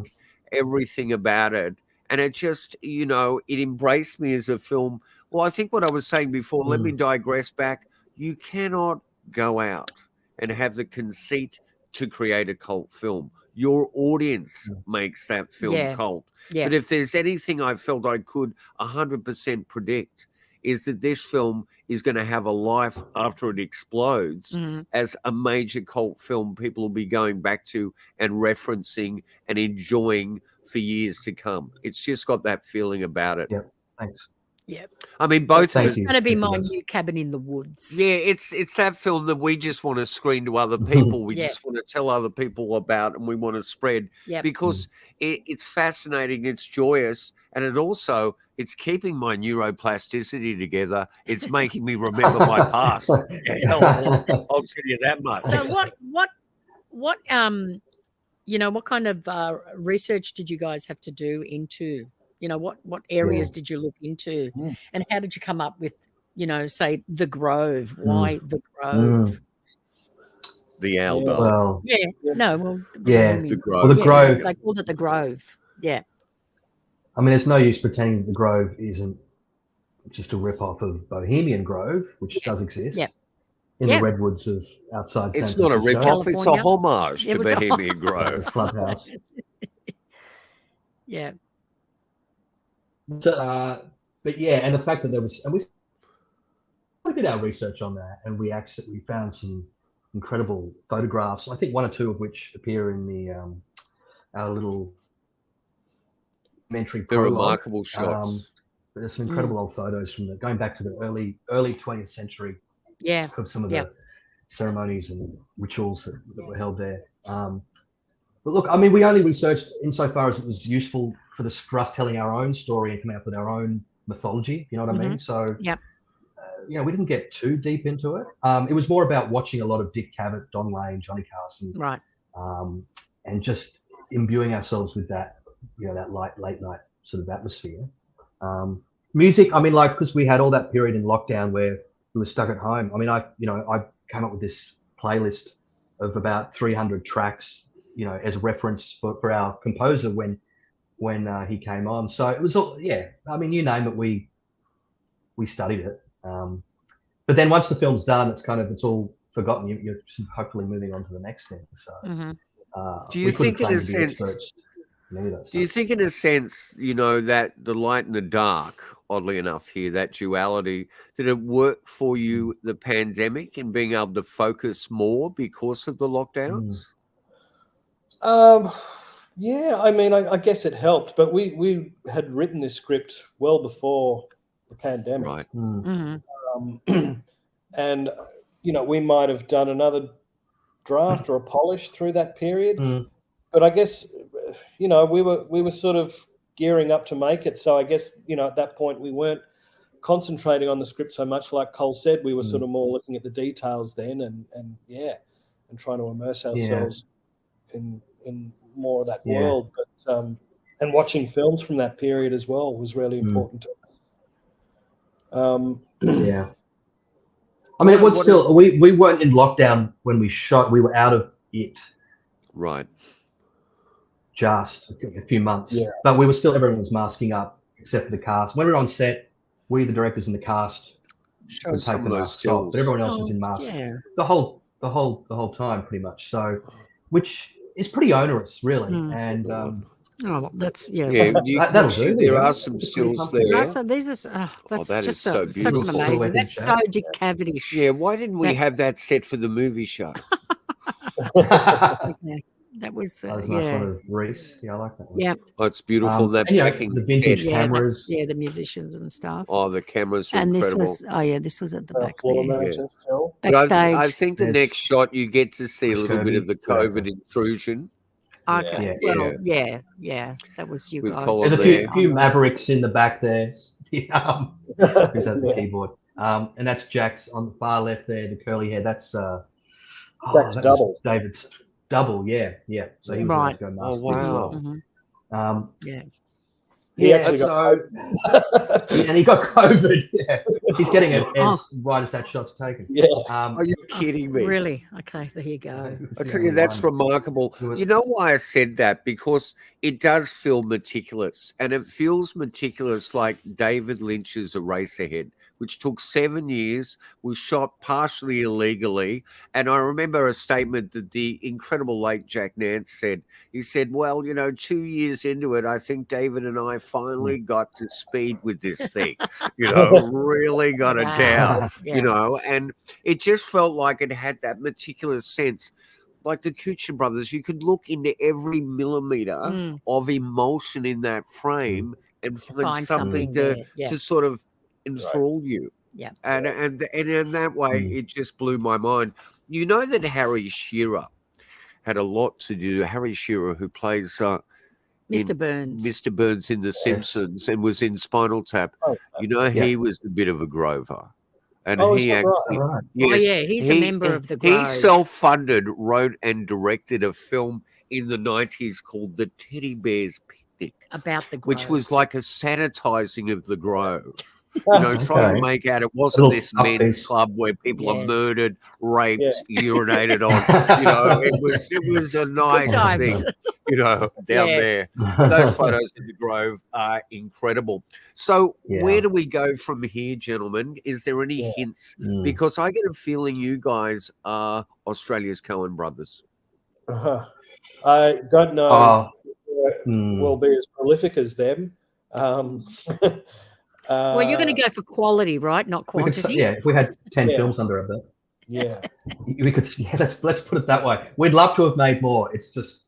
everything about it. And it just, you know, it embraced me as a film. Well, I think what I was saying before, let me digress back. You cannot go out and have the conceit to create a cult film. Your audience makes that film cult. Yeah. But if there's anything I felt I could 100% predict, is that this film is going to have a life after it explodes as a major cult film people will be going back to and referencing and enjoying for years to come. It's just got that feeling about it. Yeah, thanks. Yeah, I mean, both of us. It's going to be my new Cabin in the Woods. Yeah, it's that film that we just want to screen to other people. We just want to tell other people about, and we want to spread because it's fascinating, it's joyous, and it's keeping my neuroplasticity together. It's making me remember my past. I'll tell you that much. So what you know, what kind of research did you guys have to do into? You know, what areas did you look into, and how did you come up with, you know, say the Grove? Why the Grove? The owl. Well, the Grove. Well, the Grove. They called it the Grove. Yeah. I mean, there's no use pretending the Grove isn't just a rip-off of Bohemian Grove, which does exist in the redwoods of outside San Francisco. It's not a rip-off; it's a homage to Bohemian Grove. Clubhouse. Yeah. But yeah, and the fact that there was, and we did our research on that, and we found some incredible photographs. I think 1 or 2 of which appear in the our little documentary. They're remarkable shots. But there's some incredible old photos from going back to the early 20th century. Yeah. Of some of the ceremonies and rituals that were held there. But look, I mean, we only researched insofar as it was useful for us telling our own story and coming up with our own mythology. You know what I mean? So, you know, we didn't get too deep into it. It was more about watching a lot of Dick Cavett, Don Lane, Johnny Carson, right, and just imbuing ourselves with that, you know, that late night sort of atmosphere. Music, I mean, like, because we had all that period in lockdown where we were stuck at home. I mean, I came up with this playlist of about 300 tracks, you know, as a reference for our composer when he came on. So it was all, I mean, you name it, we studied it. But then once the film's done, it's all forgotten. You're hopefully moving on to the next thing. So do you think in a sense, you know, that the light and the dark, oddly enough here, that duality, did it work for you, the pandemic, and being able to focus more because of the lockdowns? Yeah, I mean, I guess it helped, but we had written this script well before the pandemic. Right. And, you know, we might have done another draft or a polish through that period. But I guess, you know, we were sort of gearing up to make it. So I guess, you know, at that point we weren't concentrating on the script so much. Like Cole said, we were sort of more looking at the details then and trying to immerse ourselves in more of that world. But and watching films from that period as well was really important to us. I mean, it was still, we weren't in lockdown when we shot. We were out of it. Right. Just a few months. Yeah. But we were still, everyone was masking up except for the cast. When we were on set, we, the directors and the cast, Show could some take of the those masks off, but stills. everyone else was in masks Yeah. the whole time, pretty much. So, which is pretty onerous, really. And Oh, that's Yeah, you can that'll actually, do. there Yeah. are some It's pretty stills comfortable. there. So these are that's that just is so such beautiful. an amazing. Silhouetted That's Jack. so Dick Cavendish. Yeah, why didn't we That- have that set for the movie show? Yeah, that was the That was a nice one of Reese. Yeah, I like that one. yeah. Oh, it's beautiful. That and, you know, backing the vintage set. Yeah, cameras. the musicians and stuff. Oh, the cameras are And incredible. this was at the back Floor there. manager, Phil. But Backstage. I think the There's next shot you get to see a Chris little bit Kirby. of the COVID intrusion. Okay. Yeah. Well, yeah. That was you With guys. Colin There's a there. few mavericks in the back there. Who's at the keyboard? And that's Jack's on the far left there, the curly hair. That's Jack's that double. was David's double. Yeah. So he was allowed to go masked Oh, as wow. well. Mhm. Yeah. He Yeah, actually so and he got COVID. Yeah, he's getting it as right as that shot's taken. Yeah. Are you kidding me? Really? Okay, there you go. I tell you, that's remarkable. You know why I said that? Because it does feel meticulous, and it feels meticulous like David Lynch's Eraserhead, which took 7 years, was shot partially illegally. And I remember a statement that the incredible late Jack Nance said. He said, well, 2 years into it, I think David and I finally got to speed with this thing, really got it down, and it just felt like it had that meticulous sense. Like the Kuchin brothers, you could look into every millimeter of emulsion in that frame and find something to sort of enthrall you. Yeah. And in that way, it just blew my mind. You know that Harry Shearer had a lot to do. Harry Shearer, who plays Mr. Burns. Mr. Burns in The Simpsons and was in Spinal Tap. He was a bit of a Grover. And he actually, he's a member of the Grove. He self-funded, wrote and directed a film in the 90s called The Teddy Bear's Picnic. About the Grove. Which was like a sanitizing of the Grove. Trying to make out it wasn't this men's club where people are murdered, raped, urinated on. It was a nice thing, down there. Those photos of the Grove are incredible. So where do we go from here, gentlemen? Is there any hints? Because I get a feeling you guys are Australia's Coen brothers. I don't know if we'll be as prolific as them. Well, you're going to go for quality, right? Not quantity. If we had 10 films under our belt. Yeah. We could. Yeah, let's put it that way. We'd love to have made more. It's just,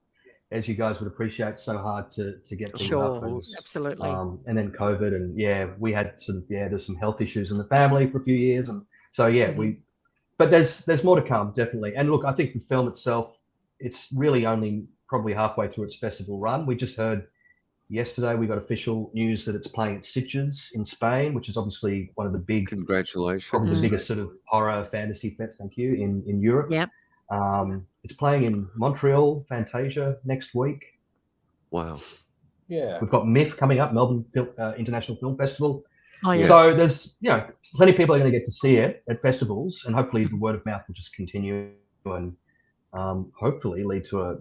as you guys would appreciate, so hard to get things up. And, absolutely. And then COVID, and we had there's some health issues in the family for a few years, and so but there's more to come, definitely. And look, I think the film itself, it's really only probably halfway through its festival run. We just heard yesterday we got official news that it's playing at Sitges in Spain, which is obviously one of the big, congratulations, probably the biggest sort of horror fantasy fest. Thank you in Europe. Yeah. It's playing in Montreal, Fantasia next week. Wow. Yeah. We've got MIF coming up, Melbourne International Film Festival. Oh, yeah. So there's plenty of people are going to get to see it at festivals, and hopefully the word of mouth will just continue and hopefully lead to a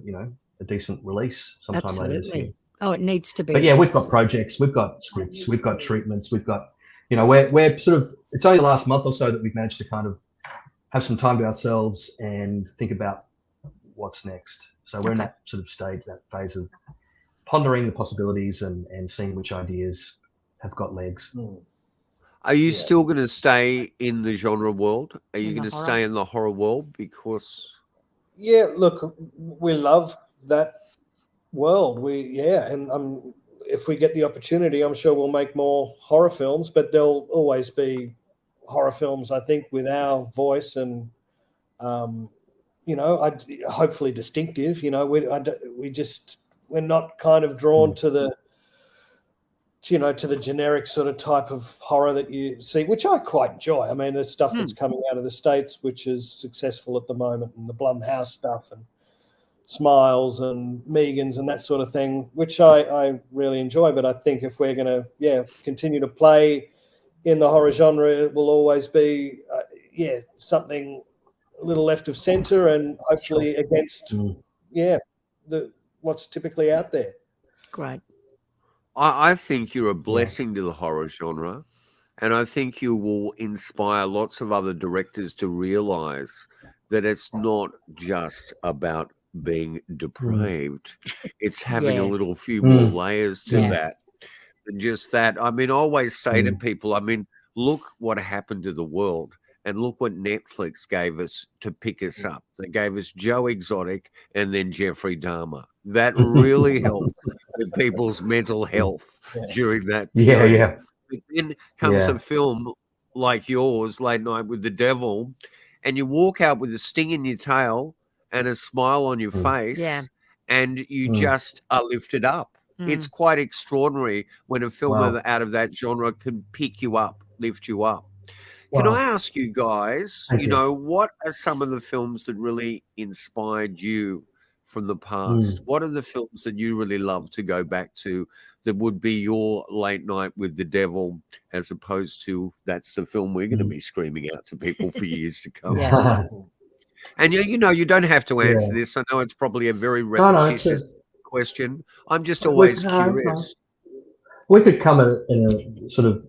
decent release sometime later this year. Oh, it needs to be. But we've got projects, we've got scripts, we've got treatments, we've got, we're sort of, it's only the last month or so that we've managed to kind of have some time to ourselves and think about what's next. So we're in that sort of stage, that phase of pondering the possibilities and seeing which ideas have got legs. Are you still going to stay in the genre world? Are you going to stay in the horror world? Because look, we love that world. And if we get the opportunity, I'm sure we'll make more horror films, but there'll always be horror films, I think, with our voice and hopefully distinctive. We're not kind of drawn to the generic sort of type of horror that you see, which I quite enjoy. I mean, there's stuff that's coming out of the States which is successful at the moment, and the Blumhouse stuff and Smiles and Megan's and that sort of thing, which I really enjoy. But I think if we're going to continue to play in the horror genre, it will always be something a little left of center and hopefully against what's typically out there. Great. I think you're a blessing to the horror genre, And I think you will inspire lots of other directors to realize that it's not just about being depraved. It's having a little few more layers to that than just that. I mean, I always say to people, I mean, look what happened to the world and look what Netflix gave us to pick us up. They gave us Joe Exotic and then Jeffrey Dahmer. That really helped with people's mental health during that period. Yeah. But then comes a film like yours, Late Night with the Devil, and you walk out with a sting in your tail and a smile on your face, and you just are lifted up. It's quite extraordinary when a film out of that genre can pick you up, lift you up. Can I ask you guys, you know, what are some of the films that really inspired you from the past? What are the films that you really love to go back to that would be your Late Night with the Devil, as opposed to that's the film we're going to be screaming out to people for years to come? And you know, you don't have to answer this. I know it's probably a very repetitious question. I'm just always curious. We could come in a sort of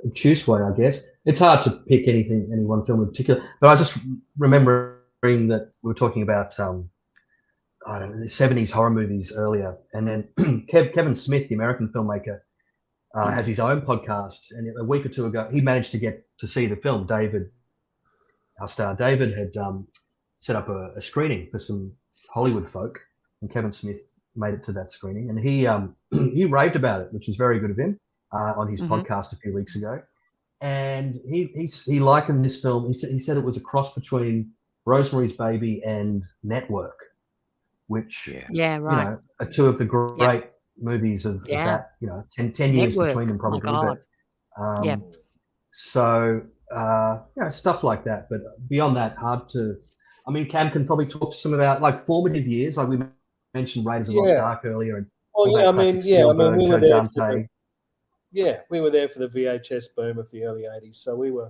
obtuse way, I guess. It's hard to pick any one film in particular, but I just remembering that we were talking about I don't know, the 70s horror movies earlier, and then Kevin Smith, the American filmmaker, has his own podcast, and a week or two ago he managed to get to see the film. David, our star David, had set up a screening for some Hollywood folk, and Kevin Smith made it to that screening, and he raved about it, which was very good of him, on his podcast a few weeks ago. And he likened this film. He said it was a cross between Rosemary's Baby and Network, which you know, are two of the great movies of that. You know, 10 years between them probably. So you know, stuff like that. But beyond that, hard to. I mean, Cam can probably talk to some about like formative years, like we mentioned Raiders of the Lost Ark earlier. And we were there. We were there for the VHS boom of the early 80s. So we were,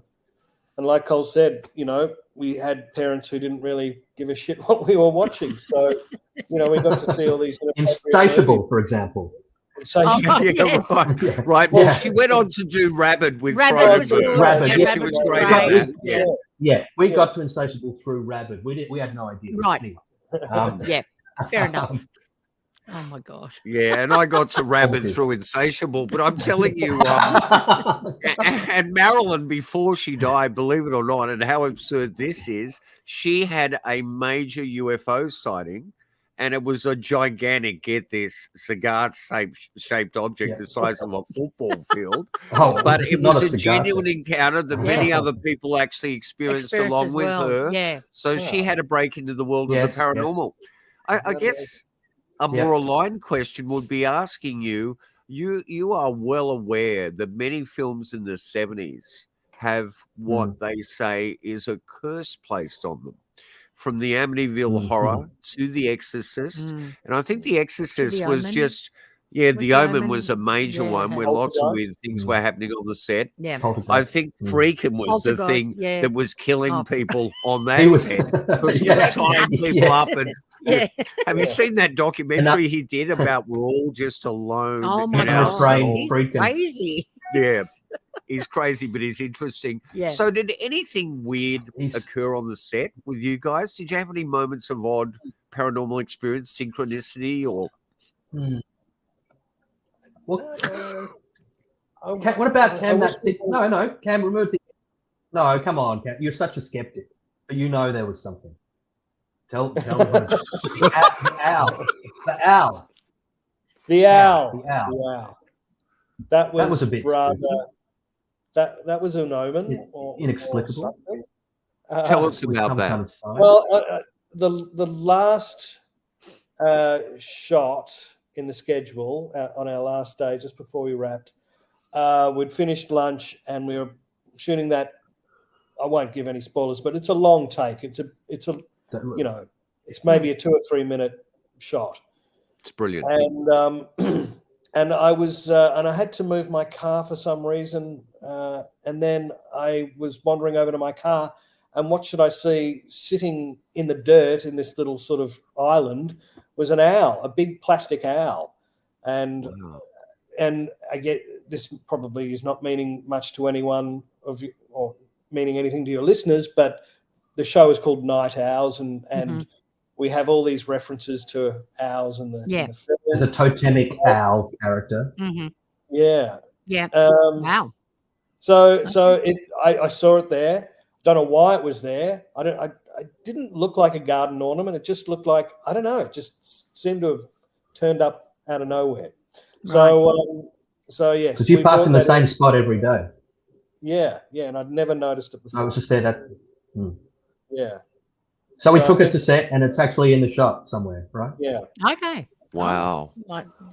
and like Cole said, you know, we had parents who didn't really give a shit what we were watching. So, you know, we got to see all these. Insatiable, for example. Right. Well, she went on to do Rabid with Rabid. She was great at that. We got to Insatiable through Rabid. We had no idea. Right. Fair enough. Oh my God. Yeah, and I got to Rabid through Insatiable, but I'm telling you, and Marilyn, before she died, believe it or not, and how absurd this is, she had a major UFO sighting, and it was a gigantic, get this, cigar-shaped object the size of a football field. But it was a genuine encounter that many other people actually experienced along with her. Yeah. So she had to break into the world of the paranormal. I guess a more aligned question would be asking you are well aware that many films in the 70s have what they say is a curse placed on them. From the Amityville Horror to The Exorcist. And I think The Exorcist was just, The Omen was a major one where lots of weird things were happening on the set. I think Freakin' was the thing that was killing people on that set. Because he was tying people up. And have you seen that documentary he did about we're all just alone? Oh my God, he's crazy. Yeah. He's crazy, but he's interesting. So did anything weird occur on the set with you guys? Did you have any moments of odd paranormal experience, synchronicity, or? What about Cam? No, Cam, remove the. No, come on, Cam. You're such a skeptic, but you know there was something. Tell me. The owl. That was a bit rather. That was an omen. Inexplicable. Tell us about that. Kind of well, the last shot in the schedule on our last day, just before we wrapped, we'd finished lunch and we were shooting that. I won't give any spoilers, but it's a long take. It's a you know, it's maybe a 2 or 3 minute shot. It's brilliant. And I was, and I had to move my car for some reason. And then I was wandering over to my car, and what should I see sitting in the dirt in this little sort of island was an owl, a big plastic owl. And I get this probably is not meaning much to anyone of you, or meaning anything to your listeners, but the show is called Night Owls, and we have all these references to owls in the film. There's a totemic owl character. Yeah. Wow. So I saw it there. Don't know why it was there. I didn't look like a garden ornament. It just looked like, I don't know, it just seemed to have turned up out of nowhere. So yes. Because you park in the same spot every day. Yeah, and I'd never noticed it before. I was just there Yeah. So we took it to set, and it's actually in the shot somewhere, right? Yeah. Okay. Wow.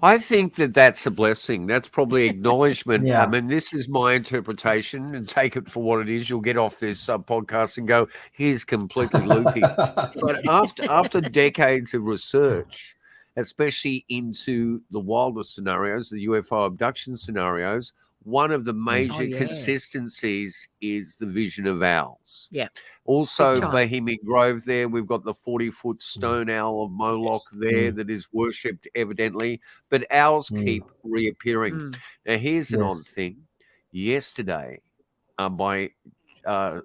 I think that's a blessing. That's probably acknowledgement. I mean, this is my interpretation, and take it for what it is. You'll get off this podcast and go, he's completely loopy. But after decades of research, especially into the wilder scenarios, the UFO abduction scenarios, one of the major consistencies is the vision of owls. Yeah. Also, Bohemian Grove there, we've got the 40-foot stone owl of Moloch there that is worshipped evidently, but owls keep reappearing. Now, here's an odd thing. Yesterday, by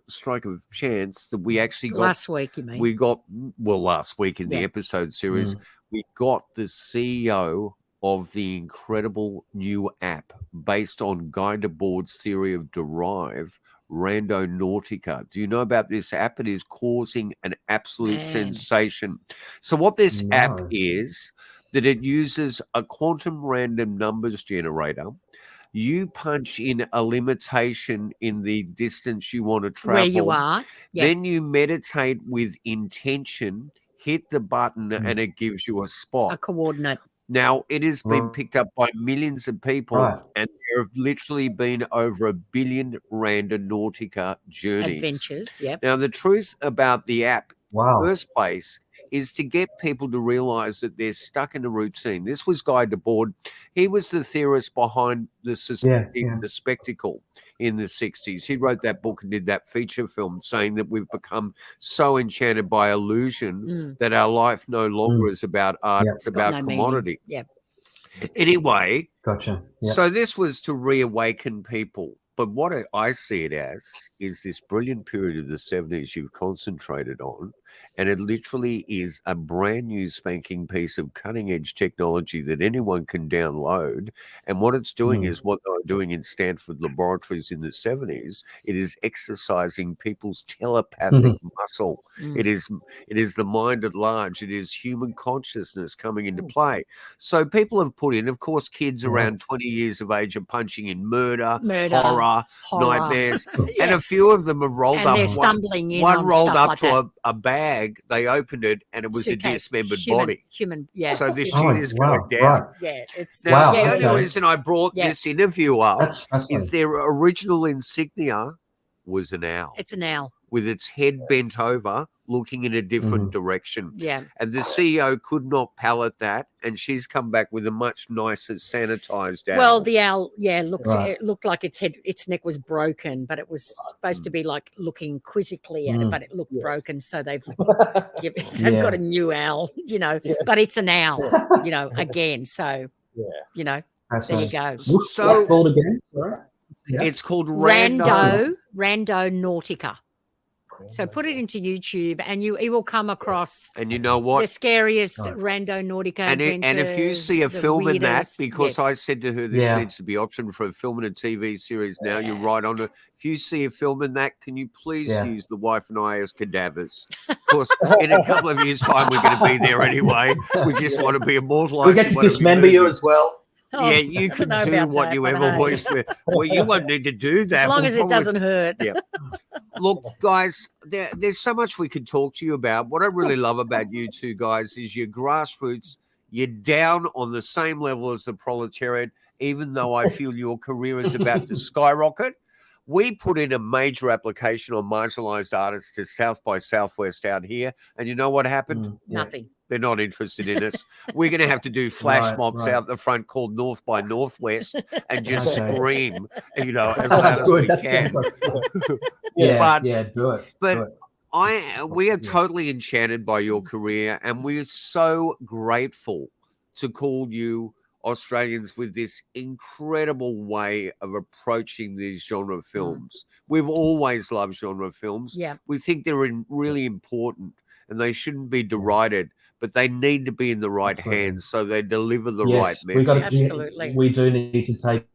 stroke of chance, that we actually got... Last week, you mean? We got, last week in the episode series, we got the CEO of the incredible new app based on Guy Debord's theory of Derive, Randonautica. Do you know about this app? It is causing an absolute sensation. So what this app is, that it uses a quantum random numbers generator. You punch in a limitation in the distance you want to travel. Where you are. Then you meditate with intention, hit the button, and it gives you a spot. A coordinate. Now, it has been picked up by millions of people, and there have literally been over 1 billion Randonautica journeys. Adventures, Now, the truth about the app, in the first place, is to get people to realize that they're stuck in a routine. This was Guy Debord. He was the theorist behind the spectacle in the 60s. He wrote that book and did that feature film saying that we've become so enchanted by illusion that our life no longer is about art, it's about commodity. Anyway, so this was to reawaken people. But what I see it as is this brilliant period of the 70s you've concentrated on, and it literally is a brand new spanking piece of cutting-edge technology that anyone can download. And what it's doing is what they were doing in Stanford laboratories in the 70s. It is exercising people's telepathic muscle. It is the mind at large. It is human consciousness coming into play. So people have put in, of course, kids around 20 years of age are punching in murder. Horror, nightmares, and a few of them have rolled and up. They're stumbling in one on rolled stuff up like to a bag. They opened it, and it was a dismembered body. So this shit is going down. It's now, the only reason I brought this interview up is their original insignia was an owl. It's an owl with its head bent over, looking in a different direction. And the CEO could not palate that, and she's come back with a much nicer, sanitized owl. Well, the owl, it looked like its neck was broken, but it was supposed to be like looking quizzically at it, but it looked broken. So they've got a new owl, but it's an owl, again. So, there you go. So called again? It's called Randonautica. So put it into YouTube, and it will come across. And you know what? The scariest Randonautica adventures. And if you see a film in that, because I said to her, this needs to be optioned for a film and a TV series now, you're right on it. If you see a film in that, can you please use the wife and I as cadavers? Of course, in a couple of years' time, we're going to be there anyway. We just want to be immortalized. We get to dismember you as well. Yeah, you can do what you ever wish with. Well, you won't need to do that. As long as it doesn't hurt. Look, guys, there's so much we could talk to you about. What I really love about you two guys is your grassroots. You're down on the same level as the proletariat, even though I feel your career is about to skyrocket. We put in a major application on marginalized artists to South by Southwest out here. And you know what happened? Nothing. They're not interested in us. We're going to have to do flash mobs out the front called North by Northwest and just scream, as loud as we can. Do it. But we are totally enchanted by your career, and we're so grateful to call you Australians with this incredible way of approaching these genre films. We've always loved genre films. Yeah. We think they're really important and they shouldn't be derided, but they need to be in the right hands so they deliver the right message. Absolutely. We do need to take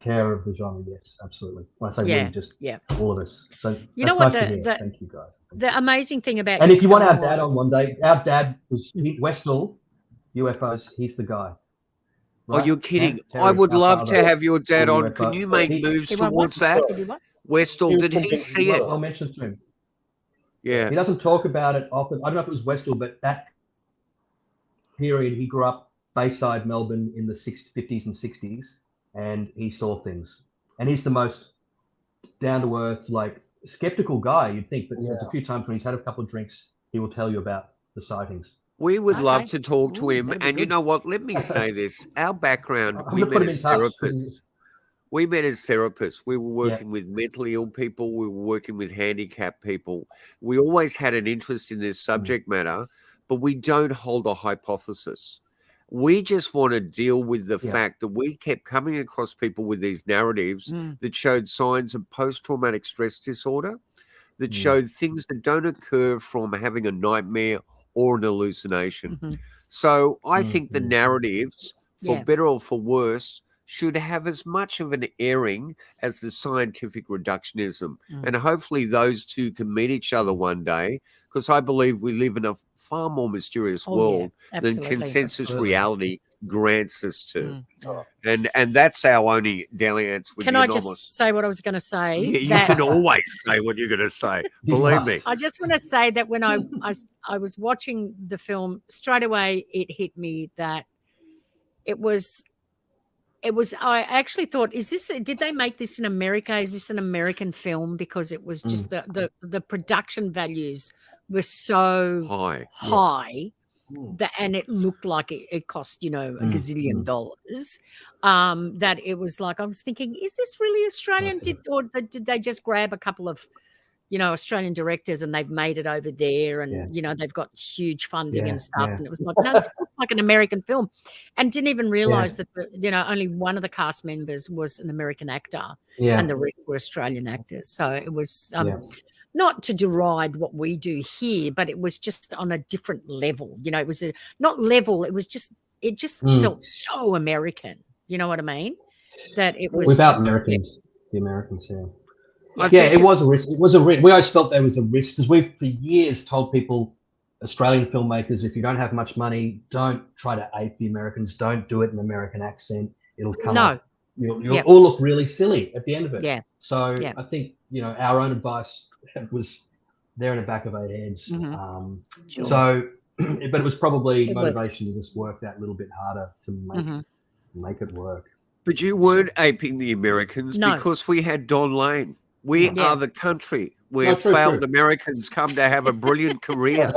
care of the genre. Yes, absolutely. When I say we, just all of us. So you know what? Nice thank you guys. The amazing thing about and if you want our dad on one day, our dad was Westall UFOs. He's the guy. Right? Oh, you're kidding! I would love to have your dad on. Can you make moves towards that? Westall, did he see it? I'll mention it to him. Yeah. He doesn't talk about it often. I don't know if it was Westall, but that period he grew up Bayside, Melbourne in the 50s and 60s, and he saw things. And he's the most down-to-earth, like, skeptical guy, you'd think, but there's a few times when he's had a couple of drinks, he will tell you about the sightings. We would love to talk to him. And you know what? Let me say this. Our background, we met as therapists. We met as therapists. We were working with mentally ill people. We were working with handicapped people. We always had an interest in this subject matter, but we don't hold a hypothesis. We just want to deal with the fact that we kept coming across people with these narratives that showed signs of post-traumatic stress disorder, that showed things that don't occur from having a nightmare or an hallucination. So I think the narratives, for better or for worse, should have as much of an airing as the scientific reductionism. And hopefully those two can meet each other one day, because I believe we live in a far more mysterious world than consensus reality grants us to. And that's our only dalliance with Can I just say what I was going to say? Yeah, you can always say what you're going to say. Believe me. I just want to say that when I was watching the film, straight away it hit me that it was I actually thought, did they make this in America? Is this an American film? Because it was just the production values were so high that, and it looked like it cost, a gazillion dollars. That it was like, I was thinking, is this really Australian? Or did they just grab a couple of, Australian directors and they've made it over there and, they've got huge funding and stuff. And it was like, no, this looks like an American film. And didn't even realize that, only one of the cast members was an American actor and the rest were Australian actors. So it was not to deride what we do here, but it was just on a different level. It was not level. It was just, felt so American. You know what I mean? That it was without Americans, the Americans, it was a risk. It was a risk. We always felt there was a risk because we, for years, told people, Australian filmmakers, if you don't have much money, don't try to ape the Americans. Don't do it in an American accent. It'll come off. You'll all look really silly at the end of it. Yeah. So I think, our own advice was there in the back of our heads. So, but it was probably motivation to just work that little bit harder to make it work. But you weren't aping the Americans because we had Don Lane. We are the country where failed Americans come to have a brilliant career.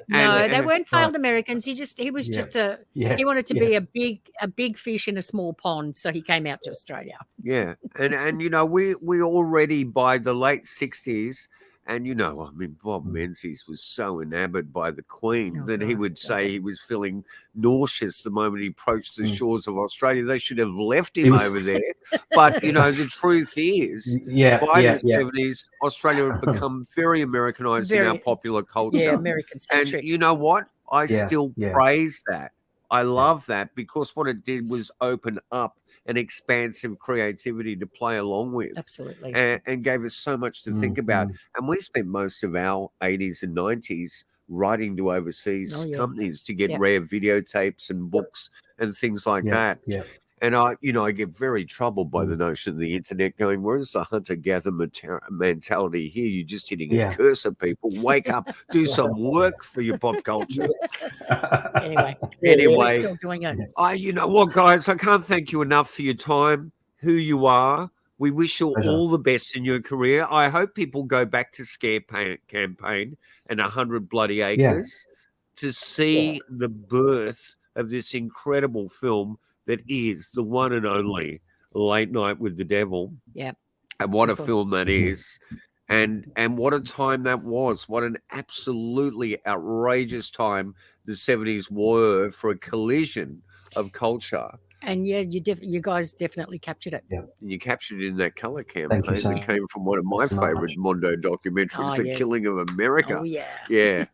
They weren't failed Americans. He was just he wanted to be a big fish in a small pond, so he came out to Australia. Yeah, and we already by the late 60s. And, Bob Menzies was so enamored by the Queen that he would say he was feeling nauseous the moment he approached the shores of Australia. They should have left him over there. But, the truth is, by the 70s, Australia had become very Americanized in our popular culture. Yeah, American-centric. And you know what? I still praise that. I love that because what it did was open up an expansive creativity to play along with. Absolutely. And gave us so much to think about. And we spent most of our 80s and 90s writing to overseas companies to get rare videotapes and books and things like that. Yeah. And I get very troubled by the notion of the internet going, where's the hunter-gatherer mentality here? You're just hitting a cursor, people. Wake up, do some work for your pop culture. Anyway, you know what, guys? I can't thank you enough for your time, who you are. We wish you all the best in your career. I hope people go back to Scare Campaign and 100 Bloody Acres to see the birth of this incredible film that is the one and only Late Night with the Devil. Yeah. And what a film that is. And what a time that was. What an absolutely outrageous time the 70s were for a collision of culture. And yeah, you guys definitely captured it. Yeah. And you captured it in that color campaign so that came from one of my favorite Mondo documentaries, The Killing of America. Oh yeah. Yeah.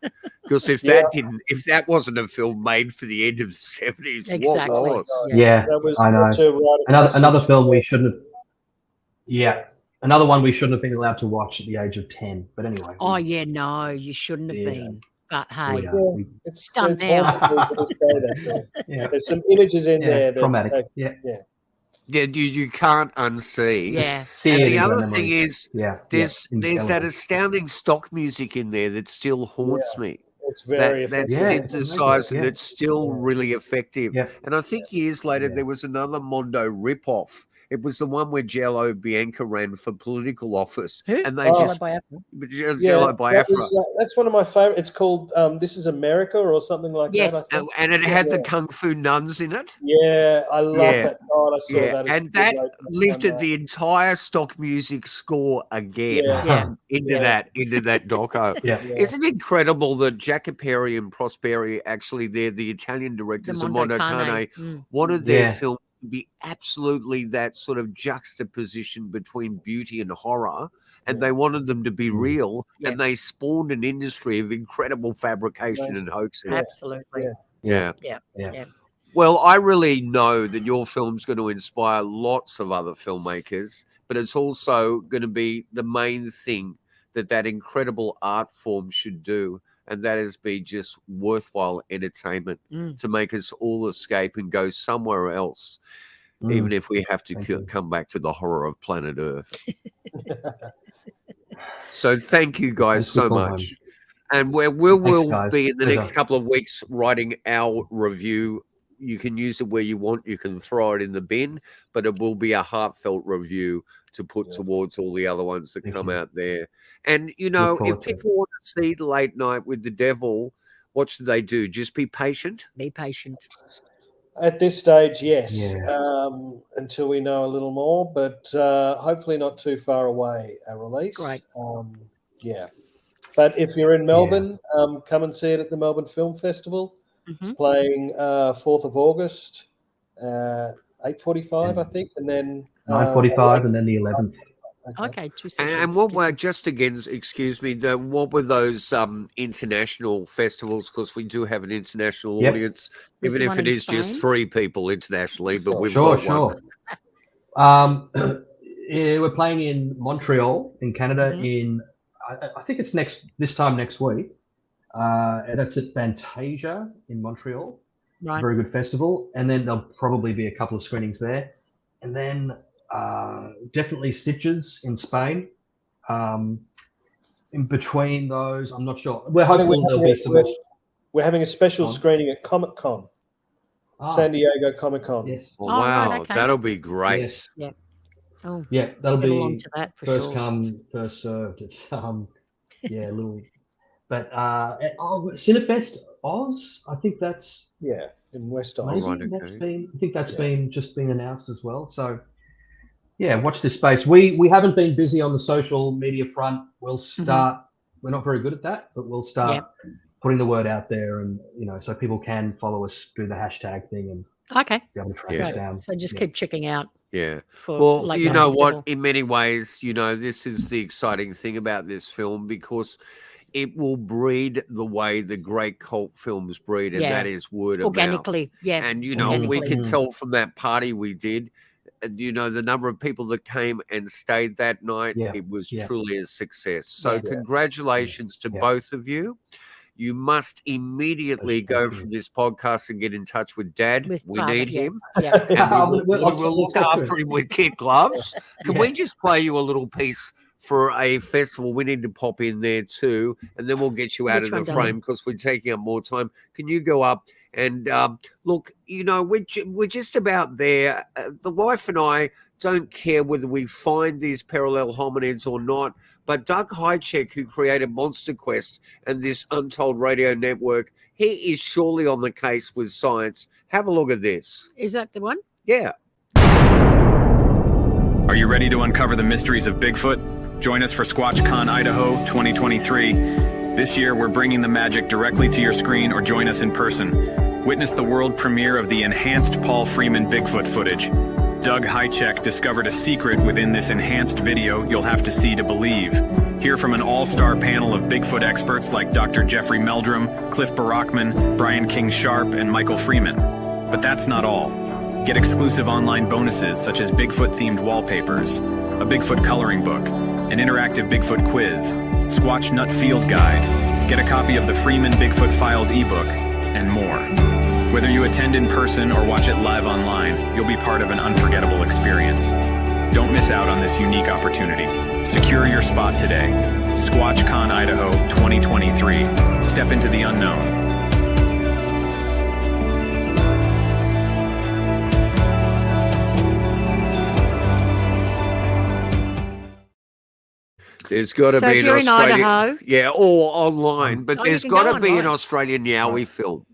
Because if that wasn't a film made for the end of the 70s, Exactly. what was? Yeah, That was I know. Another film we shouldn't have. Yeah, another one we shouldn't have been allowed to watch at the age of 10. But anyway. Oh yeah, no, you shouldn't have been. But hey, it's done now. There's some images in there that traumatic. Yeah, you can't unsee. Yeah. And the other thing is, there's that astounding stock music in there that still haunts me. It's very effective. That's synthesized and it's still really effective. Yeah. And I think years later there was another Mondo ripoff. It was the one where Jello Bianca ran for political office. Who? And they Jello Biafra. Jello Biafra. That's one of my favorite. It's called This Is America or something like that. And it had the Kung Fu nuns in it. Yeah, I love that. God, I saw that. And that lifted the entire stock music score again into that doco. Isn't it incredible that Jacopo and Prosperi, actually they're the Italian directors of Mondo Cane, wanted their film be absolutely that sort of juxtaposition between beauty and horror, and they wanted them to be real, and they spawned an industry of incredible fabrication and hoaxing. Absolutely. Yeah. Well, I really know that your film's going to inspire lots of other filmmakers, but it's also going to be the main thing that incredible art form should do. And that is be just worthwhile entertainment to make us all escape and go somewhere else, even if we have to come back to the horror of planet Earth. So thank you guys so much. And we'll be in the next couple of weeks writing our review. You can use it where you want. You can throw it in the bin, but it will be a heartfelt review to put towards all the other ones that come out there. And, you know, if people want to see Late Night with the Devil, what should they do? Just be patient? Be patient. At this stage, yes, until we know a little more, but hopefully not too far away a release. Great. But if you're in Melbourne, come and see it at the Melbourne Film Festival. It's playing 4th of August, 8:45, I think, and then 9:45, and then the 11th. Okay, 2 seconds. And what were what were those international festivals? Because we do have an international audience, even if it is just 3 people internationally. But we've got one. We're playing in Montreal, in Canada. In I think it's this time next week. That's at Fantasia in Montreal. Right. Very good festival. And then there'll probably be a couple of screenings there. And then definitely Stitches in Spain. In between those, I'm not sure. We're hopeful there'll be some. We're having a special screening at Comic Con, San Diego Comic Con. Yes. Oh, wow, right, that'll be great. Yes. Yeah. Oh, yeah, that'll be first sure. Come, first served. It's a little. But Cinefest Oz, I think that's in West Oz. That's been. I think that's been announced as well. So watch this space. We haven't been busy on the social media front. We'll start. We're not very good at that, but we'll start putting the word out there, and so people can follow us, do the hashtag thing, and be able to track us down. So just keep checking out. Yeah. Well, you know what? In many ways, this is the exciting thing about this film, because it will breed the way the great cult films breed, and that is word of organically. mouth. Yeah. And, we can tell from that party we did, the number of people that came and stayed that night, it was truly a success. So congratulations to both of you. You must immediately go from this podcast and get in touch with Dad. We need him. Yeah. And we'll look after him with kid gloves. Can we just play you a little piece for a festival? We need to pop in there too, and then we'll get you out of the frame because we're taking up more time. Can you go up and look? We're just about there. The wife and I don't care whether we find these parallel hominids or not, but Doug Hychek, who created Monster Quest and this Untold Radio Network, he is surely on the case with science. Have a look at this. Is that the one? Yeah. Are you ready to uncover the mysteries of Bigfoot? Join us for SquatchCon Idaho 2023. This year, we're bringing the magic directly to your screen, or join us in person. Witness the world premiere of the enhanced Paul Freeman Bigfoot footage. Doug Hychek discovered a secret within this enhanced video you'll have to see to believe. Hear from an all-star panel of Bigfoot experts like Dr. Jeffrey Meldrum, Cliff Barackman, Brian King-Sharp, and Michael Freeman. But that's not all. Get exclusive online bonuses such as Bigfoot-themed wallpapers, a Bigfoot coloring book, an interactive Bigfoot quiz, Squatch Nut Field Guide, get a copy of the Freeman Bigfoot Files ebook, and more. Whether you attend in person or watch it live online, you'll be part of an unforgettable experience. Don't miss out on this unique opportunity. Secure your spot today. SquatchCon Idaho 2023. Step into the unknown. There's got to be an Australian, Idaho, yeah, or online, but there's you got can to go be an online. Australian Yowie film.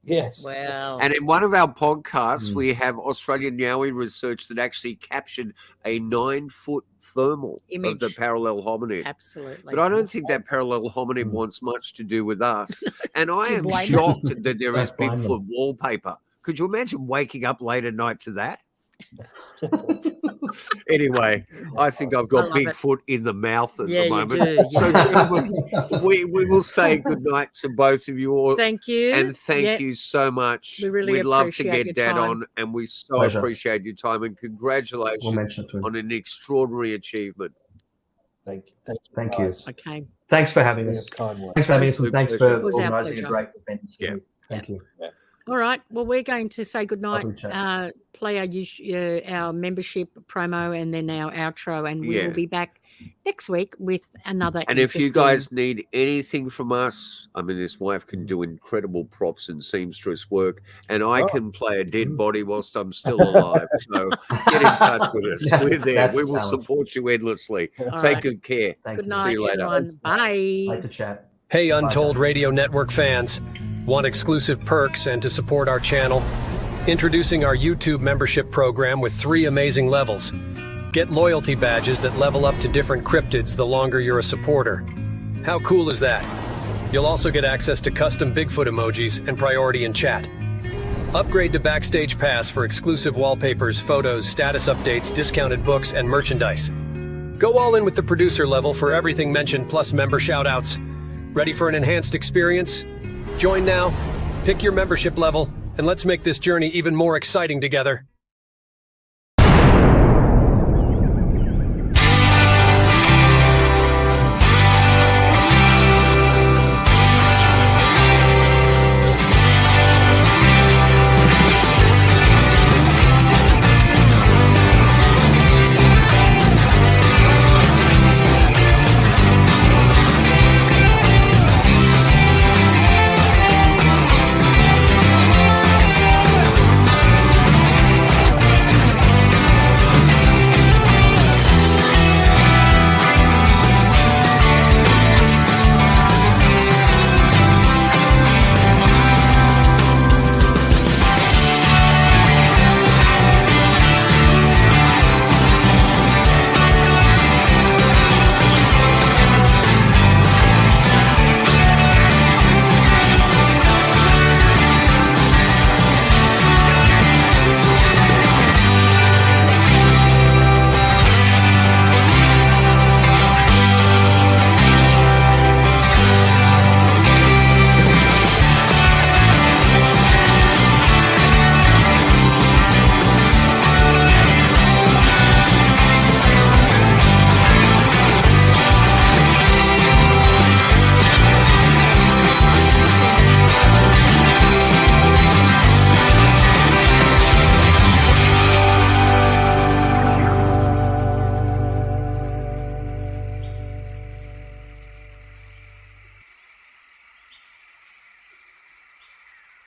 Yes. Well, And in one of our podcasts, we have Australian Yowie research that actually captured a 9-foot thermal of the Image. parallel hominid. absolutely. But I don't think that parallel hominid wants much to do with us. And I To am blame shocked that there is Don't blame them. Bigfoot wallpaper. Could you imagine waking up late at night to that? Anyway, I think I've I got love it. Bigfoot in the mouth at Yeah, the you moment. do, So, you gentlemen, we will say good night to both of you. All, Thank you. and thank Yeah. you so much. We really We'd love to appreciate get your that time. on, and we so Pleasure. appreciate your time and congratulations We'll mention it to him. on an extraordinary achievement. Thank you. Thank you. guys. Okay. Thanks for having For your us. kind words. Thanks for having us, and thanks for It was our organising a pleasure. great event. Yeah. Thank you. All right. Well, we're going to say goodnight, Lovely chat. play our membership promo and then our outro, and we Yeah. will be back next week with another. And if you interesting- guys need anything from us, I mean, this wife can do incredible props and seamstress work, and I can play a dead body whilst I'm still alive. So get in touch with us. Yeah, We're there. that's We will talent. support you endlessly. All Take right. good care. Thank Good you. night, See you later. everyone. Bye. Like to chat. Hey, Untold Bye. Radio Network fans. Want exclusive perks and to support our channel? Introducing our YouTube membership program with 3 amazing levels. Get loyalty badges that level up to different cryptids the longer you're a supporter. How cool is that? You'll also get access to custom Bigfoot emojis and priority in chat. Upgrade to Backstage Pass for exclusive wallpapers, photos, status updates, discounted books, and merchandise. Go all in with the producer level for everything mentioned plus member shoutouts. Ready for an enhanced experience? Join now, pick your membership level, and let's make this journey even more exciting together.